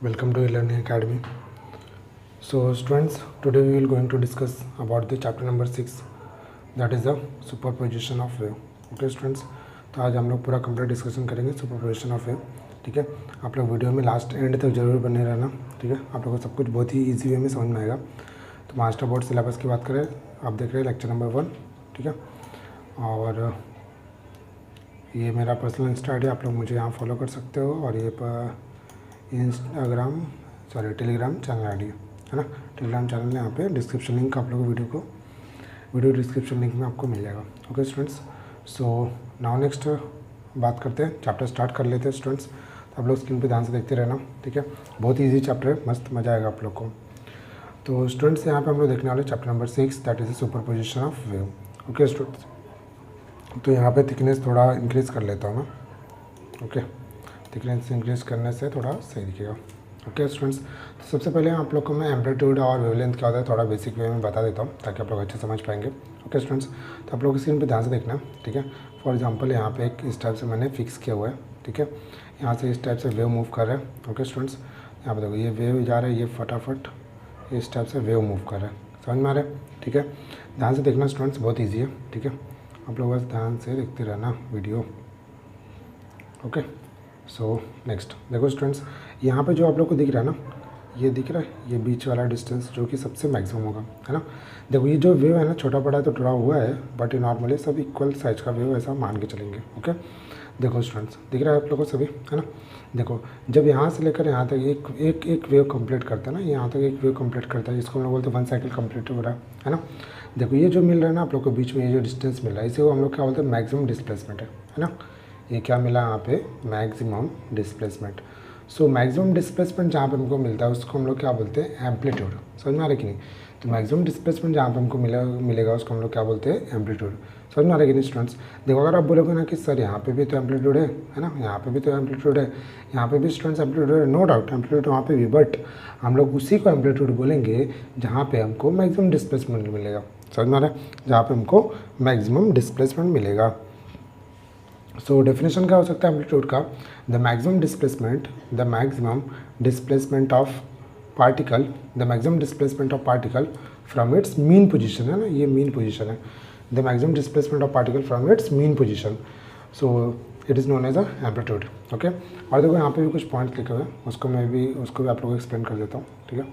Welcome to e-learning academy. So students, today we will going to discuss about the chapter number 6, that is the superposition of wave. Okay students, तो आज हम लोग पूरा complete discussion करेंगे superposition of wave. ठीक है, आप लोग वीडियो में लास्ट एंड तक जरूर बने रहना. ठीक है, आप लोगों को सब कुछ बहुत ही इजी वे में समझ में आएगा. तो मास्टर बोर्ड सिलेबस की बात करें, आप देख रहे हैं लेक्चर नंबर 1. ठीक है, और ये मेरा पर्सनल इंस्टा आईडी, आप लोग मुझे यहाँ फॉलो कर सकते हो. और ये टेलीग्राम चैनल आईडी है ना. टेलीग्राम चैनल यहाँ पे डिस्क्रिप्शन लिंक आप लोगों को वीडियो डिस्क्रिप्शन लिंक में आपको मिल जाएगा. Okay students, so now next बात करते हैं, चैप्टर स्टार्ट कर लेते हैं स्टूडेंट्स. तो आप लोग स्क्रीन पे ध्यान से देखते रहना. ठीक है, बहुत ईजी चैप्टर है, मस्त मज़ा आएगा आप लोग को. तो स्टूडेंट्स यहाँ पे हम लोग देखने वाले chapter number 6, that is the superposition of wave. Okay students, तो यहाँ पे थिकनेस थोड़ा इंक्रीज़ कर लेता हूँ मैं. ओके, थिकनेस इंक्रीज़ करने से थोड़ा सही दिखेगा. ओके स्टूडेंट्स, तो सबसे पहले आप लोग को मैं एम्पलीट्यूड और वेवलेंथ क्या होता है थोड़ा बेसिक वे में बता देता हूँ, ताकि आप लोग अच्छे समझ पाएंगे. ओके स्टूडेंट्स, तो आप लोग स्क्रीन पे ध्यान से देखना. ठीक है, फॉर एग्जांपल यहाँ पे एक इस टाइप से मैंने फिक्स किया हुआ है. ठीक है, यहाँ से इस टाइप से वेव मूव कर रहा है. ओके स्टूडेंट्स, यहाँ पे देखो ये वेव जा रहा है, ये फटाफट इस टाइप से वेव मूव कर रहा है. समझ में आ रहा है. ठीक है, ध्यान से देखना स्टूडेंट्स, बहुत ईजी है. ठीक है, आप लोग बस ध्यान से देखते रहना वीडियो. ओके, सो नेक्स्ट देखो स्टूडेंट्स, यहाँ पे जो आप लोग को दिख रहा है ना, ये दिख रहा है, ये बीच वाला डिस्टेंस जो कि सबसे मैक्सिमम होगा, है ना. देखो ये जो वेव है ना, छोटा बड़ा तो टुरा हुआ है, बट ये नॉर्मली सब इक्वल साइज का वेव ऐसा मान के चलेंगे. ओके, देखो स्टूडेंट्स, दिख रहा है आप लोगों को सभी, है ना. देखो जब यहाँ से लेकर यहाँ तक एक वेव कंप्लीट करता है ना, यहाँ तक एक वेव कंप्लीट करता है, जिसको हम लोग बोलते हैं 1 साइकिल कंप्लीट हो रहा है ना. देखो ये जो मिल रहा है ना आप लोग को बीच में, ये जो डिस्टेंस मिल रहा है, इसे हम लोग क्या बोलते हैं, मैक्सिमम डिस्प्लेसमेंट है ना. ये क्या मिला यहाँ पे, maximum displacement. So maximum displacement जहाँ पे हमको मिलता है उसको हम लोग क्या बोलते हैं, एम्पलीट्यूड. समझ में आ रहा है कि नहीं. तो मैक्सिमम डिस्प्लेसमेंट जहाँ पे हमको मिलेगा उसको हम लोग क्या बोलते हैं, एम्पलीट्यूड. समझ में आ रहा है कि नहीं स्टूडेंट्स. देखो अगर आप बोलोगे ना कि सर यहाँ पे भी तो एम्पलीट्यूड है ना, यहाँ पे भी तो एम्पलीट्यूड है, यहाँ पे भी स्टूडेंट्स एम्पलीट्यूड है, नो डाउट एम्पलीट्यूड वहाँ पे भी, बट हम लोग उसी को एम्पलीट्यूड बोलेंगे जहाँ पे हमको मैक्सिमम डिस्प्लेसमेंट मिलेगा. समझ में आ रहा है, जहाँ पे हमको मैक्सिमम डिस्प्लेसमेंट मिलेगा. सो डेफिनेशन क्या हो सकता है एम्पलीट्यूड का, the maximum displacement of particle, the maximum displacement of particle from its mean position है ना, ये मीन पोजीशन है, the maximum displacement of particle from its mean position. So it is known as a amplitude. Okay, और देखो यहाँ पे भी कुछ पॉइंट्स लिखे हुए हैं, उसको भी आप लोगों को एक्सप्लेन कर देता हूँ. ठीक है,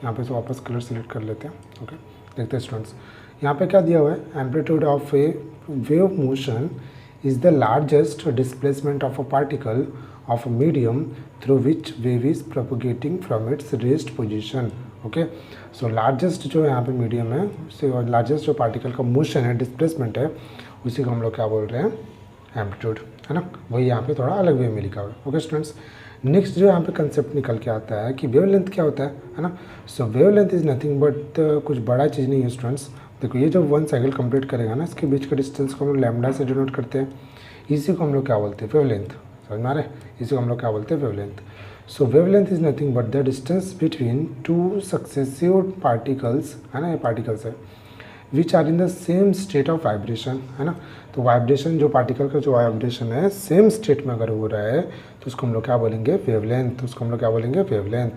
यहाँ पे से वापस कलर सेलेक्ट कर लेते हैं. ओके, देखते हैं स्टूडेंट्स, यहाँ पे क्या दिया हुआ है, amplitude of A wave motion is the largest displacement of a particle of a medium through which wave is propagating from its raised position. Okay, so largest जो यहाँ पे मीडियम है, उससे लार्जेस्ट जो पार्टिकल का मोशन है, displacement है, उसी को हम लोग क्या बोल रहे हैं, एम्पलीट्यूड, है ना. वही यहाँ पे थोड़ा अलग वे में लिखा हुआ है. ओके स्टूडेंट्स, नेक्स्ट जो यहाँ पे कंसेप्ट निकल के आता है कि वेवलेंथ क्या होता है ना. सो वेवलेंथ इज़ नथिंग बट कुछ बड़ा चीज़ नहीं है स्टूडेंट्स. देखो ये जब 1 साइकिल कंप्लीट करेगा ना, इसके बीच का डिस्टेंस को हम लोग लैम्डा से डिनोट करते हैं, इसी को हम लोग क्या बोलते हैं, वेवलेंथ. समझ में आ रहा है, इसी को हम लोग क्या बोलते हैं, wavelength. So wavelength is nothing but the distance between 2 successive particles, है ना, ये पार्टिकल्स है, which are in the same state of vibration, है ना. तो वाइब्रेशन जो पार्टिकल का जो वाइब्रेशन है सेम स्टेट में अगर हो रहा है तो उसको हम लोग क्या बोलेंगे, वेवलेंथ. उसको हम लोग क्या बोलेंगे, wavelength.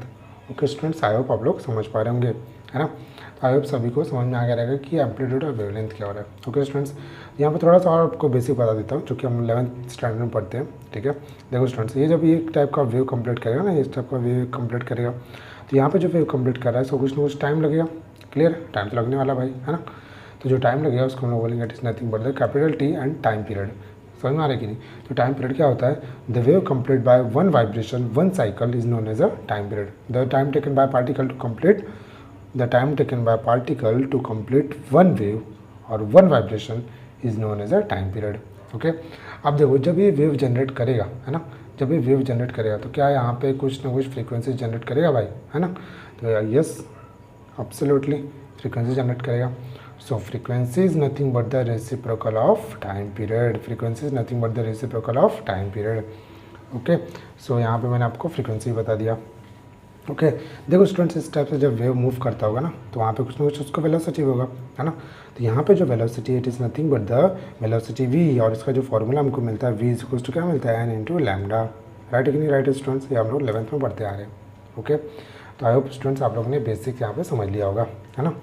Okay students, I hope आप लोग समझ पा रहे होंगे, है ना. आई होप सभी को समझ में आ गया रहेगा कि एम्पलीट्यूड और वेवलेंथ क्या हो रहा है. ओके स्टूडेंट्स, यहाँ पे थोड़ा सा और आपको बेसिक बता देता हूँ, जो कि हम 11th स्टैंडर्ड में पढ़ते हैं. ठीक है, देखो स्टूडेंट्स, ये जब ये टाइप का वेव कंप्लीट करेगा ना, इस टाइप का वेव कंप्लीट करेगा, तो यहाँ पे जो वेव कंप्लीट कर रहा है, सो कुछ ना कुछ टाइम लगेगा. क्लियर, टाइम तो लगने वाला भाई, है ना. तो जो टाइम लगेगा उसको हम लोग बोलेंगे it is nothing but the capital T and time period. समझ में आ रहा है कि नहीं. तो टाइम पीरियड क्या होता है, the wave complete by 1 vibration 1 cycle is known as a time period. The time taken by particle to complete the time taken by particle to complete 1 wave or 1 vibration is known as a time period. Okay, अब देखो जब ये wave generate करेगा, है ना, जब ये wave generate करेगा तो क्या यहाँ पे कुछ ना कुछ फ्रीक्वेंसी जनरेट करेगा भाई, है ना. तो यस, एब्सोल्युटली फ्रीक्वेंसी जनरेट करेगा. So frequency is nothing but the reciprocal of time period. Frequency is nothing but the reciprocal of time period. Okay, so यहाँ पे मैंने आपको फ्रीक्वेंसी बता दिया. ओके, देखो स्टूडेंट्स, इस टाइप से जब वेव मूव करता होगा ना, तो वहाँ पे कुछ ना कुछ उसको वेलोसिटी होगा, है ना. तो यहाँ पे जो velocity, it is nothing but the velocity v, और इसका जो फॉर्मूला हमको मिलता है v इक्वल्स टू क्या मिलता है, n इंटू लैम्डा. राइट है कि नहीं, राइट स्टूडेंट्स, ये हम लोग 11th में पढ़ते आ रहे हैं. ओके, तो आई होप स्टूडेंट्स आप लोगों ने बेसिक यहाँ पे समझ लिया होगा, है ना।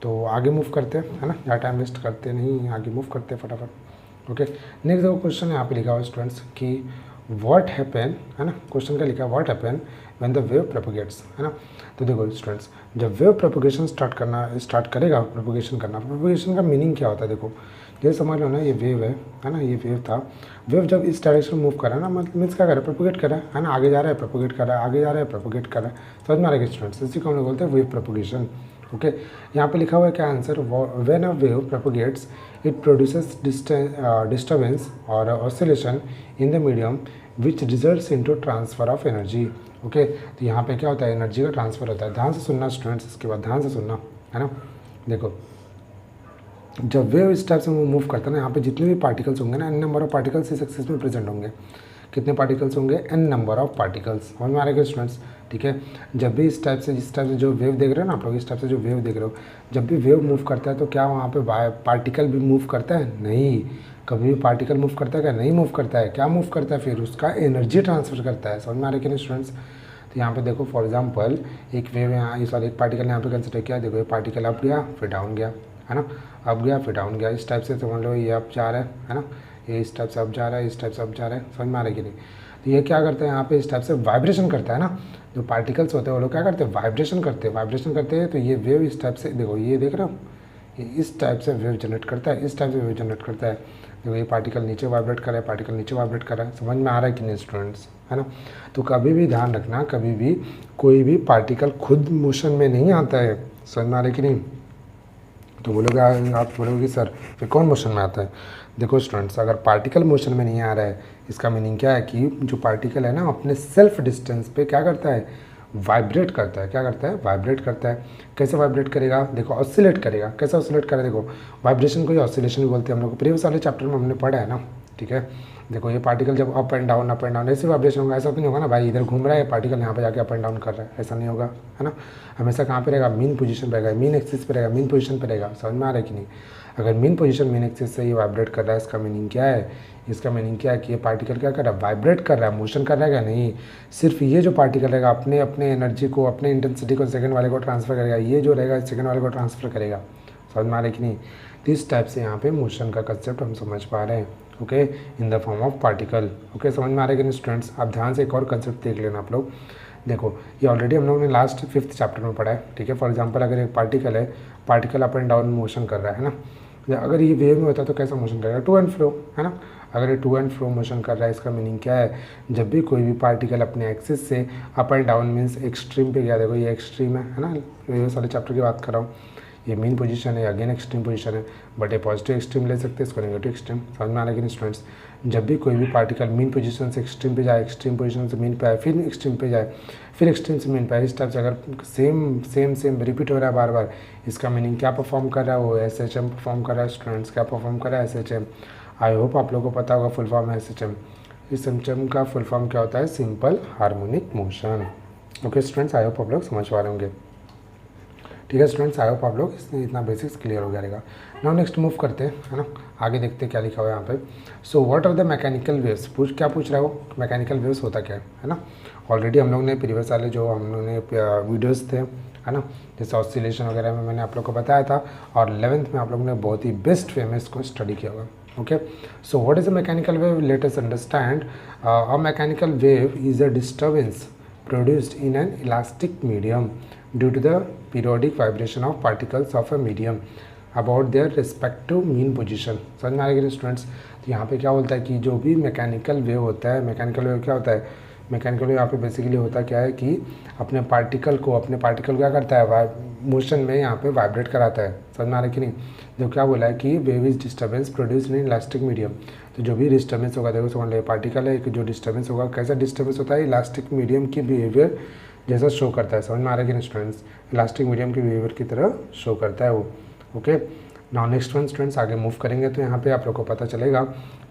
तो आगे मूव करते हैं, है ना, ज़्यादा टाइम वेस्ट करते नहीं, आगे मूव करते हैं फटाफट। ओके, नेक्स्ट देखो क्वेश्चन यहाँ पे लिखा हुआ स्टूडेंट्स कि व्हाट हैपन, है ना, क्वेश्चन का लिखा है what happen when the wave propagates, है ना। तो देखो स्टूडेंट्स, जब वेव प्रोपोगेशन स्टार्ट करेगा प्रोपोगेशन करना, प्रोपोगेशन का मीनिंग क्या होता है, देखो ये समझ लो ना, ये वेव है ना, ये वेव था, वेव जब इस डायरेक्शन में मूव कर रहा है ना, मतलब मीन्स क्या कर रहा है, प्रोपोगेट कर रहा है ना, आगे जा रहा है प्रोपोगेट कर रहा है, आगे जा रहा है प्रोपोगेट कर रहा है, समझ में आ रहा है स्टूडेंट्स, इसी को हम लोग बोलते हैं वेव प्रोपोगेशन। ओके, यहाँ पे लिखा हुआ है क्या answer, when a wave propagates it produces disturbance और oscillation in the medium which results into transfer of energy. Okay, तो यहाँ पे क्या होता है, एनर्जी का ट्रांसफर होता है। ध्यान से सुनना स्टूडेंट्स, इसके बाद ध्यान से सुनना, है ना। देखो जब वेव इस टाइप से मूव करता है ना, यहाँ पे जितने भी पार्टिकल्स होंगे ना, एन नंबर ऑफ पार्टिकल्स इस एक्सिस में प्रेजेंट होंगे। कितने पार्टिकल्स होंगे, एन नंबर ऑफ पार्टिकल्स, समझ में आ रहा है स्टूडेंट्स, ठीक है। जब भी इस टाइप से जो वेव देख रहे हो ना आप लोग, इस टाइप से जो वेव देख रहे हो, जब भी वेव मूव करता है तो क्या वहाँ पे पार्टिकल भी मूव करता है, नहीं, कभी भी पार्टिकल मूव करता है क्या, नहीं मूव करता है, क्या मूव करता है, फिर उसका एनर्जी ट्रांसफर करता है, समझ में आ रहा है कि नहीं स्टूडेंट्स। तो यहाँ पे देखो फॉर एग्जांपल एक वेव यहाँ, सॉरी एक पार्टिकल यहाँ पे कंसिडर किया, देखो ये पार्टिकल अप गया फिर डाउन गया, है ना, अप गया फिर डाउन गया, इस टाइप से समझ लो ये अप जा रहा है ना, ये इस टाइप से अप जा रहा है, इस टाइप से अप जा रहा है, समझ में आ रहा है कि नहीं। तो ये क्या करता है, यहाँ पे इस टाइप से वाइब्रेशन करता है ना, जो पार्टिकल्स होते हैं वो लोग क्या करते हैं, वाइब्रेशन करते हैं, तो ये वेव इस टाइप से, देखो ये देख रहे हो, ये इस टाइप से वेव जनरेट करता है, इस टाइप से वेव जनरेट करता है। देखो ये पार्टिकल नीचे वाइब्रेट कर रहा है, पार्टिकल नीचे वाइब्रेट कर रहा है, समझ में आ रहा है कि नहीं स्टूडेंट्स, है ना। तो कभी भी ध्यान रखना, कभी भी कोई भी पार्टिकल खुद मोशन में नहीं आता है, समझ में आ रहा है कि नहीं। तो बोलोगे, आप बोलोगे कि सर फिर कौन मोशन में आता है। देखो स्टूडेंट्स, अगर पार्टिकल मोशन में नहीं आ रहा है, इसका मीनिंग क्या है कि जो पार्टिकल है ना, अपने सेल्फ डिस्टेंस पे क्या करता है, वाइब्रेट करता है, क्या करता है, वाइब्रेट करता है। कैसे वाइब्रेट करेगा, देखो ऑसिलेट करेगा, कैसे ऑसिलेट करेगा, देखो वाइब्रेशन को ही ऑसिलेशन भी बोलते हैं, हम लोग प्रीवियस वाले चैप्टर में हमने पढ़ा है ना, ठीक है। देखो ये पार्टिकल जब अप एंड डाउन ऐसे वाइब्रेशन होगा, ऐसा तो नहीं होगा ना भाई इधर घूम रहा है पार्टिकल यहाँ पे जाके अप एंड डाउन कर रहा है, ऐसा नहीं होगा, है ना। हमेशा कहाँ पे रहेगा, मीन पोजीशन पे रहेगा, मीन एक्सिस पे रहेगा, मीन पोजीशन पे रहेगा, समझ में आ रहा है कि नहीं। अगर मीन पोजीशन मीन एक्सिस से ये वाइब्रेट कर रहा है, इसका मीनिंग क्या है, इसका मीनिंग क्या है कि ये पार्टिकल क्या कर रहा है, वाइब्रेट कर रहा है, मोशन कर रहा है क्या, नहीं, सिर्फ ये जो पार्टिकल रहेगा अपने अपने एनर्जी को, अपने इंटेंसिटी को सेकंड वाले को ट्रांसफर करेगा, ये जो रहेगा सेकंड वाले को ट्रांसफर करेगा, समझ में आ रहा है कि नहीं। तो इस टाइप से यहाँ पे मोशन का कंसेप्ट हम समझ पा रहे हैं, okay, in the form of particle. Okay, समझ में आ रहा है कि नहीं स्टूडेंट्स। आप ध्यान से एक और कंसेप्ट देख लेना आप लोग। देखो ये ऑलरेडी हम लोगों ने लास्ट 5th चैप्टर में पढ़ा है, ठीक है। फॉर एग्जांपल अगर एक पार्टिकल है, particle up and down motion कर रहा है ना, अगर ये वेव में होता है तो कैसा मोशन करेगा, टू एंड फ्रो, है ना। अगर ये टू एंड फ्रो मोशन कर रहा है, इसका मीनिंग क्या है, जब भी कोई भी पार्टिकल अपने एक्सिस से up and down means extreme पे गया, देखो ये एक्सट्रीम है ना, ये सारे चैप्टर की बात कर रहा हूँ, ये मीन पोजीशन है, अगेन एक्सट्रीम पोजीशन है, बट ये पॉजिटिव एक्सट्रीम ले सकते हैं, इसको नेगेटिव एक्सट्रीम, समझ में आ रहा है कि स्टूडेंट्स। जब भी कोई भी पार्टिकल मीन पोजीशन से एक्सट्रीम पे जाए, एक्सट्रीम पोजीशन से मीन पे आए, फिर एक्सट्रीम पे जाए, फिर एक्सट्रीम से मीन पे आए, इस टाइप से अगर सेम रिपीट हो रहा है बार बार, इसका मीनिंग क्या परफॉर्म कर रहा है, वो SHM परफॉर्म कर रहा है स्टूडेंट्स। क्या परफॉर्म कर रहा है, SHM। आई होप आप लोगों को पता होगा फुल फॉर्म है SHM। इस SHM का फुल फॉर्म क्या होता है, simple harmonic motion. Okay students, I hope आप लोग समझ पा रहे होंगे, ठीक है स्टूडेंट्स। आई होप आप लोग इतना बेसिक्स क्लियर हो गया रहेगा। नाउ नेक्स्ट मूव करते हैं, है ना, आगे देखते हैं क्या लिखा हुआ है यहाँ पे। So what are the mechanical waves, क्या पूछ रहा है वो, मैकेनिकल वेव्स होता क्या है ना। ऑलरेडी हम लोग ने प्रीवियस वाले जो हम लोग ने वीडियोज़ थे, है ना, जैसे ऑसिलेशन वगैरह में मैंने आप लोग को बताया था, और 11th में आप लोगों ने बहुत ही बेस्ट वे में इसको स्टडी किया होगा। Okay, so what is a mechanical wave, let us understand. A mechanical wave is a disturbance produced in an elastic medium due to the periodic vibration of particles of a medium about their respective mean position। समझ में आ रहा है students. तो यहाँ पे क्या बोलता है कि जो भी मैकेनिकल वेव होता है, मैकेनिकल वेव क्या होता है, मैकेनिकल वेव यहाँ पे बेसिकली होता क्या है कि अपने पार्टिकल क्या करता है, मोशन में यहाँ पे वाइब्रेट कराता है, समझ में आ रहा है कि नहीं। जो क्या बोला है कि wave is disturbance produced in elastic medium. तो जो भी डिस्टर्बेंस होगा, देखो समझ लो पार्टिकल है, जो डिस्टर्बेंस होगा, कैसा डिस्टर्बेंस होता है, इलास्टिक मीडियम की बिहेवियर जैसा शो करता है, समझ में आ रहा है कि नहीं स्टूडेंट्स, इलास्टिक मीडियम की बिहेवियर की तरह शो करता है वो। Okay, now next one students, आगे मूव करेंगे तो यहाँ पे आप लोग को पता चलेगा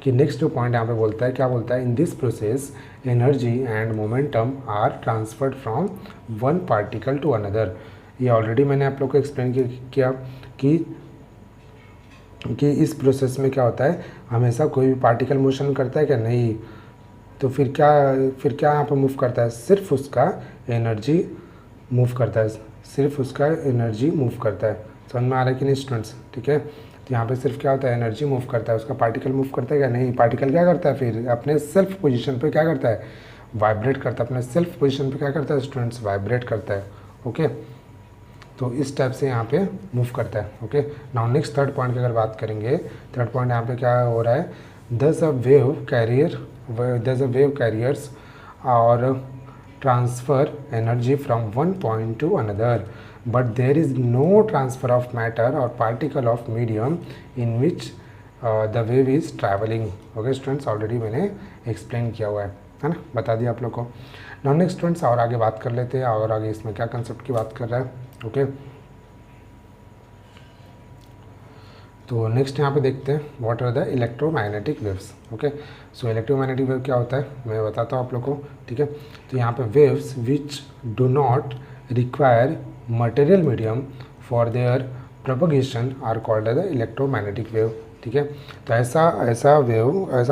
कि नेक्स्ट जो पॉइंट यहाँ पे बोलता है, क्या बोलता है, in this process energy and momentum are transferred from one particle to another. ये ऑलरेडी मैंने आप लोग को एक्सप्लेन किया कि इस प्रोसेस में क्या होता है, हमेशा कोई भी पार्टिकल मोशन करता है क्या, नहीं, तो फिर क्या यहाँ पर मूव करता है, सिर्फ उसका एनर्जी मूव करता है, सिर्फ उसका एनर्जी मूव करता है। समझ में आ रहा है कि नहीं स्टूडेंट्स? ठीक है, तो यहाँ पे सिर्फ क्या होता है, एनर्जी मूव करता है, उसका पार्टिकल मूव करता है क्या? नहीं, पार्टिकल क्या करता है, फिर अपने सेल्फ पोजीशन पे क्या करता है, वाइब्रेट करता है, अपने सेल्फ पोजीशन पे क्या करता है स्टूडेंट्स, वाइब्रेट करता है। ओके, तो इस टाइप से यहाँ पे मूव करता है। Okay, now next third point की अगर बात करेंगे, थर्ड पॉइंट यहाँ पे क्या हो रहा है, दस अ वेव कैरियर्स और transfer energy from one point two another, but there is no transfer of matter or particle of medium in which the wave is traveling। Okay students, already मैंने explain किया हुआ है ना, बता दिया आप लोग को। नाउ नेक्स्ट स्टूडेंट्स और आगे बात कर लेते हैं, और आगे इसमें क्या कंसेप्ट की बात कर रहा है। ओके, तो नेक्स्ट यहाँ पे देखते हैं what are the electromagnetic waves. Okay, so electromagnetic wave क्या होता है मैं बताता हूँ आप लोग को। ठीक है, तो यहाँ पे waves which do not require material medium for their propagation are called as the electromagnetic wave. ठीक है, तो ऐसा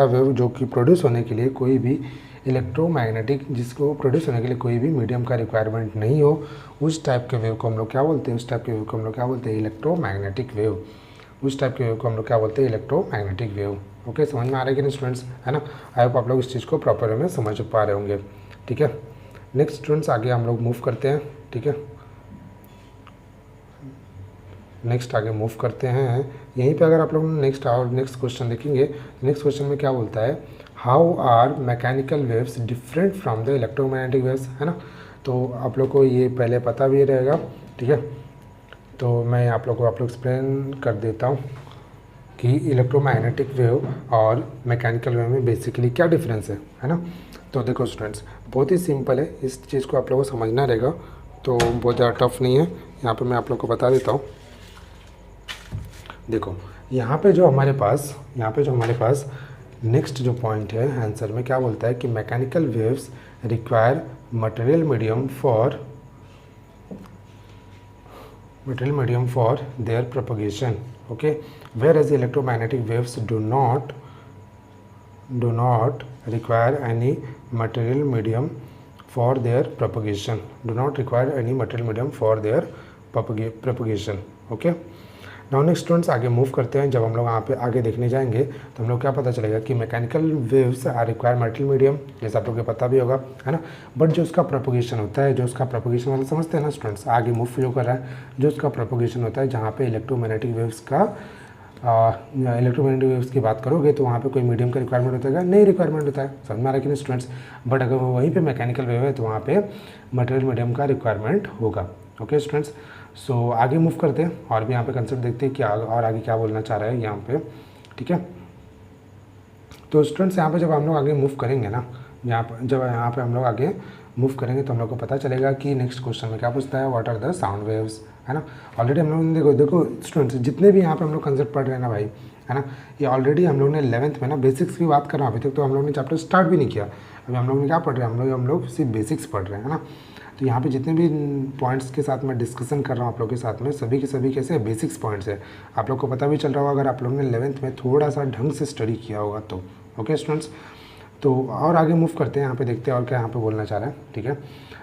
वेव जो कि प्रोड्यूस होने के लिए कोई भी इलेक्ट्रोमैग्नेटिक, जिसको प्रोड्यूस होने के लिए कोई भी मीडियम का रिक्वायरमेंट नहीं हो, उस टाइप के वेव को हम लोग क्या बोलते हैं, उस टाइप के वेव को हम लोग क्या बोलते हैं, इलेक्ट्रोमैग्नेटिक वेव। उस टाइप के वेव को हम लोग क्या बोलते हैं, इलेक्ट्रोमैग्नेटिक वेव। ओके, समझ में आ रहा है कि नहीं स्टूडेंट्स, है ना? आई होप आप लोग इस चीज़ को प्रॉपर वे में समझ पा रहे होंगे। ठीक है, नेक्स्ट स्टूडेंट्स आगे हम लोग मूव करते हैं। ठीक है, नेक्स्ट आगे मूव करते हैं। यहीं पे अगर आप लोग नेक्स्ट क्वेश्चन देखेंगे, नेक्स्ट क्वेश्चन में क्या बोलता है, how are mechanical waves different from the electromagnetic waves, है ना? तो आप लोग को ये पहले पता भी रहेगा। ठीक है, तो मैं आप लोग को एक्सप्लेन कर देता हूँ कि इलेक्ट्रोमैग्नेटिक वेव और मैकेनिकल वेव में बेसिकली क्या डिफरेंस है ना? तो देखो स्टूडेंट्स, बहुत ही सिंपल है, इस चीज़ को आप लोगों को समझना रहेगा, तो बहुत ज़्यादा टफ नहीं है। यहाँ पे मैं आप लोग को बता देता हूँ। देखो यहाँ पे जो हमारे पास नेक्स्ट जो पॉइंट है आंसर में क्या बोलता है कि mechanical waves require material medium for their propagation. Okay, whereas electromagnetic waves do not require any material medium for their propagation, okay. Now next students आगे मूव करते हैं। जब हम लोग यहाँ पे आगे देखने जाएंगे तो हम लोग क्या पता चलेगा कि mechanical waves are require material medium, जैसे आप लोग को पता भी होगा, है ना? बट जो उसका प्रोपगेशन होता है, जो उसका प्रोपगेशन मतलब समझते हैं ना स्टूडेंट्स, आगे मूव जो कर रहा है, जो उसका प्रोपगेशन होता है, जहाँ पे इलेक्ट्रोमैग्नेटिक वेव्स की बात करोगे तो वहाँ पे कोई मीडियम का रिक्वायरमेंट होता है, नहीं रिक्वायरमेंट होता है, समझ में आ रहा है कि नहीं स्टूडेंट्स? बट अगर वहीं पे मैकेनिकल वेव है तो वहाँ पे मटेरियल मीडियम का रिक्वायरमेंट होगा। ओके स्टूडेंट्स, सो आगे मूव करते हैं और भी यहाँ पे कंसेप्ट देखते हैं कि और आगे क्या बोलना चाह रहा है यहाँ पे। ठीक है, तो स्टूडेंट्स यहाँ पे जब हम लोग आगे मूव करेंगे ना, जब यहाँ पे हम लोग आगे मूव करेंगे तो हम लोग को पता चलेगा कि नेक्स्ट क्वेश्चन में क्या पूछता है, what are the sound waves, है ना? ऑलरेडी हम लोग ने देखो स्टूडेंट्स, जितने भी यहाँ पे हम लोग कंसेप्ट पढ़ रहे हैं ना भाई, है ना, ये ऑलरेडी हम लोग ने 11th में ना बेसिक्स की बात कर रहा हूँ। अभी तक तो हम लोग ने चैप्टर स्टार्ट भी नहीं किया, अभी हम लोग ने क्या पढ़ रहे हैं, हम लोग सिर्फ बेसिक्स पढ़ रहे हैं, है ना? तो यहाँ पे जितने भी पॉइंट्स के साथ मैं डिस्कशन कर रहा हूँ आप लोग के साथ में, सभी के सभी कैसे बेसिक्स पॉइंट्स है। आप लोग को पता भी चल रहा होगा अगर आप लोग ने 11th में थोड़ा सा ढंग से स्टडी किया होगा तो। ओके स्टूडेंट्स, तो और आगे मूव करते हैं, यहाँ पे देखते हैं और क्या यहाँ पे बोलना चाह रहा है। ठीक है,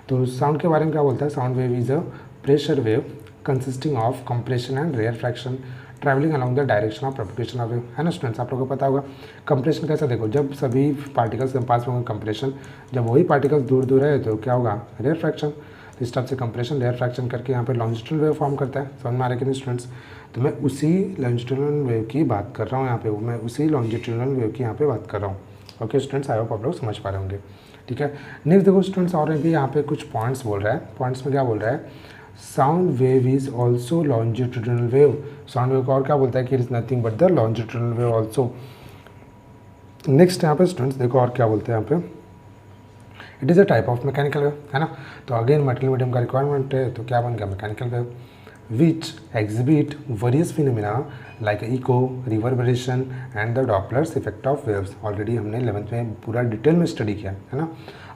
तो साउंड के बारे में क्या बोलता है, sound wave is a pressure wave consisting of compression and rarefaction travelling along the direction of propagation of wave, है ना स्टूडेंट्स? आप लोगों को पता होगा कंप्रेशन कैसा, देखो जब सभी पार्टिकल्स के पास में होंगे कंप्रेशन, जब वही पार्टिकल्स दूर दूर है तो क्या होगा, रेयर फ्रैक्शन। तो इस टाइप से कंप्रेशन रेयर फ्रैक्शन करके यहाँ पे लॉन्जिट्यूडनल वेव फॉर्म करता है, समझ में आ रहा है कि नहीं स्टूडेंट्स? तो मैं उसी लॉन्जिट्यूडनल वेव की बात कर रहा हूँ यहाँ पे, मैं उसी लॉन्जिट्यूडनल वेव की यहाँ पे बात कर रहा हूँ। ओके स्टूडेंट्स, आई होप आप लोग समझ पा रहे होंगे। ठीक है, नेक्स्ट देखो स्टूडेंट्स, और भी यहाँ पे कुछ पॉइंट्स बोल रहा है। पॉइंट्स में क्या बोल रहा है, sound wave is also longitudinal wave. Sound wave को और क्या बोलता है कि it is nothing but the longitudinal wave also. Next यहाँ पे स्टूडेंट्स देखो और क्या बोलते हैं यहाँ पे, it is a type of mechanical wave, है ना? तो अगेन मटेरियल मीडियम का रिक्वायरमेंट है तो क्या बन गया, mechanical wave, which exhibit various phenomena like echo, reverberation and the Doppler's effect of waves. Already हमने 11th में पूरा डिटेल में स्टडी किया, है ना?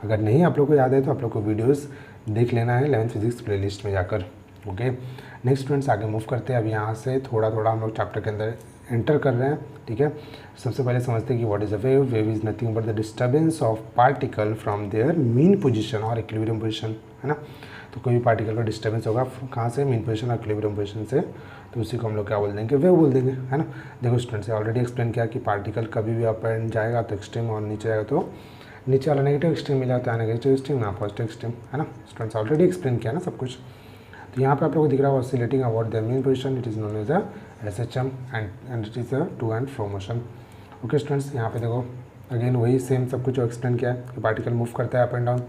अगर नहीं आप लोग को याद है तो आप लोग को वीडियोस देख लेना है 11th फिजिक्स प्लेलिस्ट में जाकर। ओके, नेक्स्ट स्टूडेंट्स आगे मूव करते हैं। अब यहाँ से थोड़ा थोड़ा हम लोग चैप्टर के अंदर एंटर कर रहे हैं, ठीक है। सबसे पहले समझते हैं कि what is a wave. Wave is nothing but the disturbance of particle from there mean position और इक्विलिब्रियम पोजीशन, है ना। तो कोई भी पार्टिकल का डिस्टर्बेंस होगा कहाँ से, मीन पोजीशन और इक्विलिब्रियम पोजीशन से, तो उसी को हम लोग क्या बोल देंगे, वेव बोल देंगे, है ना। देखो स्टूडेंट्स से ऑलरेडी एक्सप्लेन किया कि पार्टिकल कभी भी अप एंड जाएगा तो एक्सट्रीम, और नीचे जाएगा तो नीचे वाला नेगेटिव एक्सट्रीम मिला तो नेगेटिव एक्सट्रीम ना पॉजिटिव एक्सट्रीम, है ना। स्टूडेंट्स ऑलरेडी एक्सप्लेन किया ना सब कुछ। तो यहाँ पे आप लोगों को दिख रहा है oscillating about the mean position, it is known as a SHM and it is a to and fro motion. Okay students, यहाँ पे देखो अगेन वही सेम सब कुछ एक्सप्लेन किया है कि पार्टिकल मूव करता है अप एंड डाउन।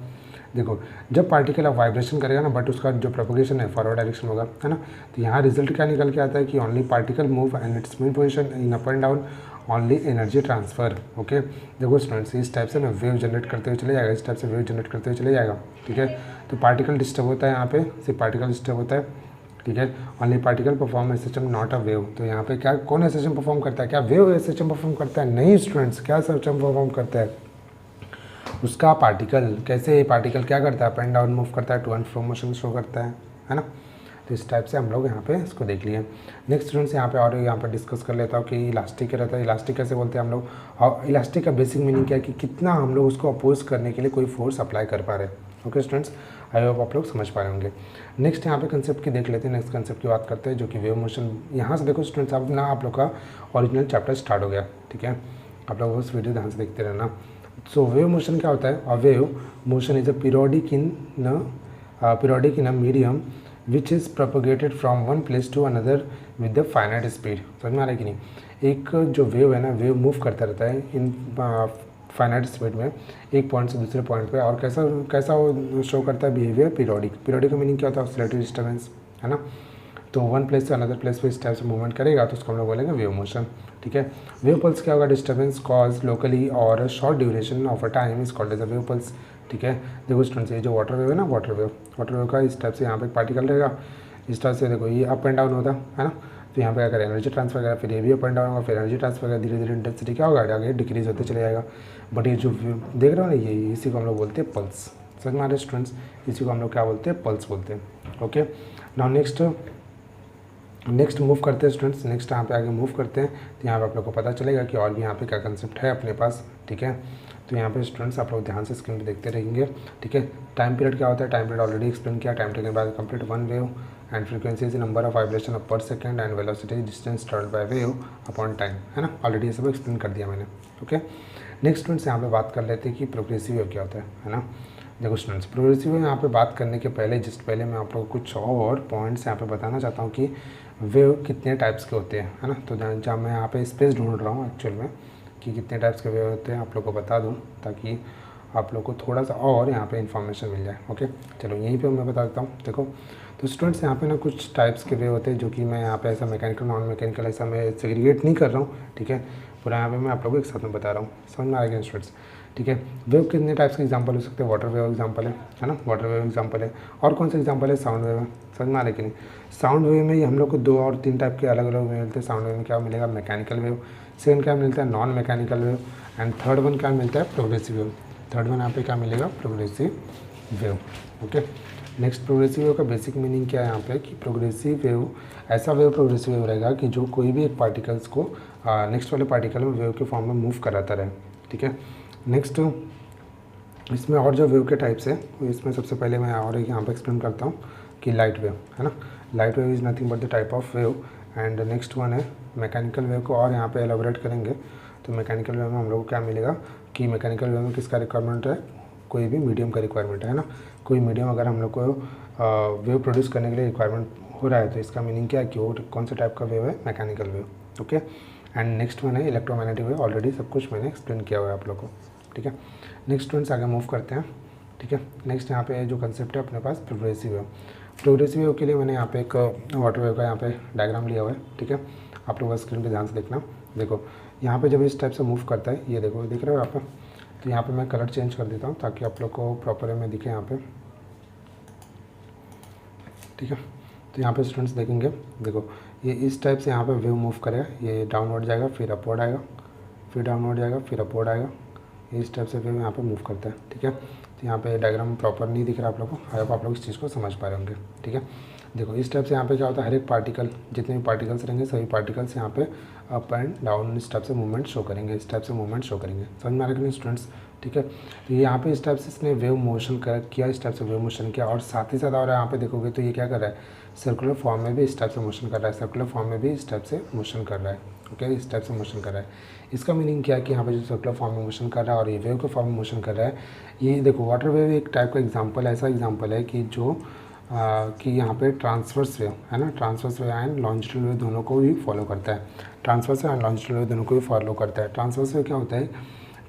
देखो जब पार्टिकल अब वाइब्रेशन करेगा ना, बट उसका जो प्रोपोगेशन है फॉरवर्ड डायरेक्शन होगा, है ना। तो यहाँ रिजल्ट क्या निकल के आता है कि only particle move and it's mean position in up and down, only energy transfer. Okay देखो स्टूडेंट्स, इस टाइप से ना वेव जनरेट करते हुए चले जाएगा, इस टाइप से वेव जनरेट करते हुए चले जाएगा, ठीक है। तो पार्टिकल डिस्टर्ब होता है, यहाँ पे सिर्फ पार्टिकल डिस्टर्ब होता है, ठीक है। Only particle perform SHM not a wave. तो यहाँ पे क्या कौन SHM परफॉर्म करता है, क्या वेव SHM परफॉर्म करता है? नहीं स्टूडेंट्स, क्या SHM परफॉर्म करता है? उसका पार्टिकल। कैसे पार्टिकल क्या करता है, अप एंड डाउन मूव करता है, to and fro motion show करता है ना। तो इस टाइप से हम लोग यहाँ पे इसको देख लिए। नेक्स्ट स्टूडेंट्स यहाँ पे और यहाँ पे डिस्कस कर लेता हूँ कि इलास्टिक क्या रहता है, इलास्टिक कैसे बोलते हैं हम लोग, और इलास्टिक का बेसिक मीनिंग क्या है कि कितना हम लोग उसको अपोज करने के लिए कोई फोर्स अप्लाई कर पा रहे हैं। ओके स्टूडेंट्स, आई होप आप लोग समझ पा रहे होंगे। नेक्स्ट यहाँ पे कंसेप्ट की देख लेते हैं, नेक्स्ट कंसेप्ट की बात करते हैं जो कि वेव मोशन। यहाँ से देखो स्टूडेंट्स, अब ना आप लोग का ओरिजिनल चैप्टर स्टार्ट हो गया, ठीक है। आप लोग उस वीडियो ध्यान से देखते रहना। सो वेव मोशन क्या होता है, a wave motion is a periodic in a medium which is propagated from one place to another with the finite speed. समझ में आ रहा है कि नहीं? एक जो वेव है ना, वेव मूव करता रहता है इन फाइनाइट स्पीड में, एक पॉइंट से दूसरे पॉइंट पे, और कैसा कैसा वो शो करता है बिहेवियर, पीरियोडिक। पीरियोडिक का मीनिंग क्या होता है, ऑसिलेटरी डिस्टर्बेंस, है ना। तो वन प्लेस से अनदर प्लेस पे इस टाइप से मूवमेंट करेगा तो उसको हम लोग बोलेंगे वेव मोशन, ठीक है। वेव पल्स क्या होगा, डिस्टर्बेंस कॉज लोकली और short duration of a time is called as a wave pulse, ठीक है। देखो स्टूडेंट्स, ये जो वाटर वेव है ना, वाटर वेव का इस टाइप से यहाँ पे पार्टिकल रहेगा, इस टाइप से देखो ये अप एंड डाउन होता है ना। तो यहाँ पे क्या करें, एनर्जी ट्रांसफर करेगा, फिर ये भी अप एंड डाउन होगा, फिर एनर्जी ट्रांसफर करेगा, धीरे धीरे इंटेंसिटी क्या होगा, आगे डिक्रीज होते चले जाएगा। बट ये जो देख रहे हो ना, ये इसी को हम लोग बोलते हैं पल्स। समझ में आ रहे स्टूडेंट्स, इसी को हम लोग क्या बोलते हैं, पल्स बोलते हैं। ओके नाउ नेक्स्ट मूव करते हैं स्टूडेंट्स, नेक्स्ट यहाँ पे आगे मूव करते हैं। तो यहाँ पे आप लोग को पता चलेगा कि और भी यहाँ पे क्या कंसेप्ट है अपने पास, ठीक है। तो यहाँ पे स्टूडेंट्स आप लोग ध्यान से स्क्रीन पे देखते रहेंगे, ठीक है। टाइम पीरियड क्या होता है, टाइम पीरियड ऑलरेडी एक्सप्लेन किया। Time taken by complete one wave and frequency is number of vibration per second and velocity distance travelled by wave upon time, है ना। ऑलरेडी ये सब एक्सप्लेन कर दिया मैंने, ओके। नेक्स्ट स्टूडेंट्स यहाँ पे बात कर लेते हैं कि प्रोग्रेसिव वेव क्या होता है ना। देखो स्टूडेंट्स, प्रोग्रेसिव वेव यहाँ पे बात करने के पहले जस्ट पहले मैं आप लोगों को कुछ और पॉइंट्स यहाँ पे बताना चाहता हूँ कि वेव कितने टाइप्स के होते हैं, है ना। तो जहाँ मैं यहाँ पे स्पेस ढूंढ रहा हूँ एक्चुअल में कि कितने टाइप्स के वेव होते हैं, आप लोग को बता दूँ ताकि आप लोग को थोड़ा सा और यहाँ पे इन्फॉर्मेशन मिल जाए। ओके चलो यहीं पे मैं बता देता हूँ। देखो तो स्टूडेंट्स यहाँ पे ना कुछ टाइप्स के वेव होते हैं जो कि मैं यहाँ पे ऐसा मैकेनिकल नॉन मैकेनिकल ऐसा मैं सेग्रीगेट नहीं कर रहा हूँ, ठीक है। पूरा यहाँ पे मैं आप लोगों को एक साथ में बता रहा हूँ, समझ में आएगा स्टूडेंट्स, ठीक है। वेव कितने टाइप्स के एग्जांपल हो सकते हैं, वाटर वेव एग्जांपल है ना, वाटर वेव एग्जांपल है। और कौन सा एग्जांपल है, साउंड वेव है। समझ में आ रहा है कि नहीं? साउंड वेव में ही हम लोग को 2 और 3 टाइप के अलग अलग वेव मिलते हैं। साउंड वेव में क्या मिलेगा, मैकेनिकल वेव, सेकंड क्या मिलता है, non mechanical wave, and third one क्या मिलता है, प्रोग्रेसिव वेव। थर्ड वन यहाँ पे क्या मिलेगा, progressive wave. Okay next, progressive wave का बेसिक मीनिंग क्या है यहाँ पे कि प्रोग्रेसिव वेव ऐसा वेव प्रोग्रेसिव वेव रहेगा कि जो कोई भी एक पार्टिकल्स को नेक्स्ट वाले पार्टिकल में वेव के फॉर्म में मूव कराता रहे, ठीक है। नेक्स्ट इसमें और जो वेव के टाइप्स है इसमें सबसे पहले मैं और एक यहाँ पे एक्सप्लेन करता हूँ कि लाइट वेव, है ना। Light wave is nothing but the type of wave. And next one है मैकेनिकल वेव को और यहाँ पे एलाबोरेट करेंगे तो मैकेनिकल वेव में हम लोग को क्या मिलेगा कि मैकेनिकल वेव में किसका रिक्वायरमेंट है, कोई भी मीडियम का रिक्वायरमेंट है ना। कोई मीडियम अगर हम लोग को वेव प्रोड्यूस करने के लिए रिक्वायरमेंट हो रहा है तो इसका मीनिंग क्या है कि वो कौन से टाइप का वेव है, mechanical wave, okay. And next one है इलेक्ट्रोमैग्नेटिक वेव, ऑलरेडी सब कुछ मैंने एक्सप्लेन किया हुआ है आप लोग को, ठीक है। नेक्स्ट स्टूडेंट्स आगे मूव करते हैं, ठीक है। नेक्स्ट यहाँ पे जो कंसेप्ट है अपने पास प्रोग्रेसिव वेव। प्रोग्रेसिव वेव के लिए मैंने यहाँ पे एक वाटर वेव का यहाँ पे डायग्राम लिया हुआ है, ठीक है। आप लोग स्क्रीन पे ध्यान से देखना। देखो यहाँ पे जब इस टाइप से मूव करता है, ये देखो दिख रहा है आप, तो यहाँ पे मैं कलर चेंज कर देता हूँ ताकि आप लोग को प्रॉपर में दिखे यहाँ पे, ठीक है। तो यहाँ पे स्टूडेंट्स देखेंगे, देखो ये इस टाइप से यहाँ पे वेव मूव करेगा, ये डाउनवर्ड जाएगा फिर अपवर्ड आएगा, फिर डाउनवर्ड जाएगा फिर अपवर्ड आएगा, इस टाइप से वेव यहाँ पे मूव करता है, ठीक है। तो यहाँ पे डायग्राम प्रॉपर नहीं दिख रहा आप लोग को, आई होप आप लोग इस चीज़ को समझ पा रहे होंगे, ठीक है। देखो इस टाइप से यहाँ पे क्या होता है, हर एक पार्टिकल, जितने भी पार्टिकल्स रहेंगे सभी पार्टिकल्स यहाँ पे अप एंड डाउन इस टाइप से मूवमेंट शो करेंगे, इस टाइप से मूवमेंट शो करेंगे। समझ में आ रहा है कि नहीं स्टूडेंट्स? ठीक है, तो यहाँ पे इस टाइप से इसने वेव मोशन किया, इस टाइप से वेव मोशन किया, और साथ ही साथ और यहाँ पे देखोगे तो ये क्या कर रहा है, सर्कुलर फॉर्म में भी इस टाइप से मोशन कर रहा है, सर्कुलर फॉर्म में भी इस टाइप से मोशन कर रहा है। ओके, इस टाइप से मोशन कर रहा है। इसका मीनिंग क्या है कि यहाँ पे जो सर्कुलर फॉर्म में मोशन कर रहा है और ये वेव के फॉर्म में मोशन कर रहा है, ये देखो वाटर वेव एक टाइप का एग्जाम्पल, ऐसा एग्जाम्पल है कि जो कि यहाँ पे ट्रांसवर्स वेव है ना, transverse wave and longitudinal wave दोनों को भी फॉलो करता है, transverse wave and longitudinal wave दोनों को भी फॉलो करता है। ट्रांसवर्स वेव क्या होता है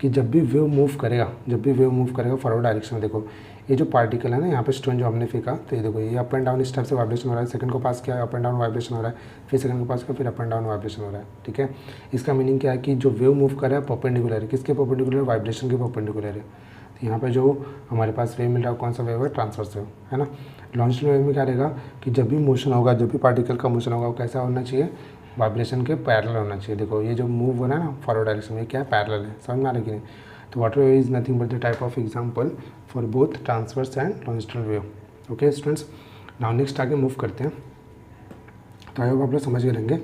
कि जब भी वेव मूव करेगा फॉरवर्ड डायरेक्शन में, देखो ये जो पार्टिकल है ना यहाँ पे स्टोन जो हमने फेंका, तो ये देखो ये अप एंड डाउन इस टाइप से वाइब्रेशन हो रहा है, सेकंड को पास किया अप एंड डाउन वाइब्रेशन हो रहा है, फिर सेकंड को पास किया फिर अप एंड डाउन वाइब्रेशन हो रहा है। ठीक है, इसका मीनिंग क्या है कि जो वेव मूव कर रहा है परपेंडिकुलर है, किसके परपेंडिकुलर, वाइब्रेशन के परपेंडिकुलर है। तो यहाँ पे जो हमारे पास वेव मिल रहा है कौन सा वेव है, ट्रांसवर्स वेव है ना। लॉन्जिट्यूडल वेव में क्या रहेगा कि जब भी मोशन होगा, जब भी पार्टिकल का मोशन होगा वो कैसा होना चाहिए, वाइब्रेशन के पैरेलल होना चाहिए। देखो ये जो मूव हो रहा है ना फॉरवर्ड डायरेक्शन में, क्या है, पैरेलल है। समझ में आ रहा है कि नहीं? तो water wave is nothing but the type of example for both transverse and longitudinal wave. Okay students, now next आगे मूव करते हैं। तो आई होप आप लोग समझ गए रहेंगे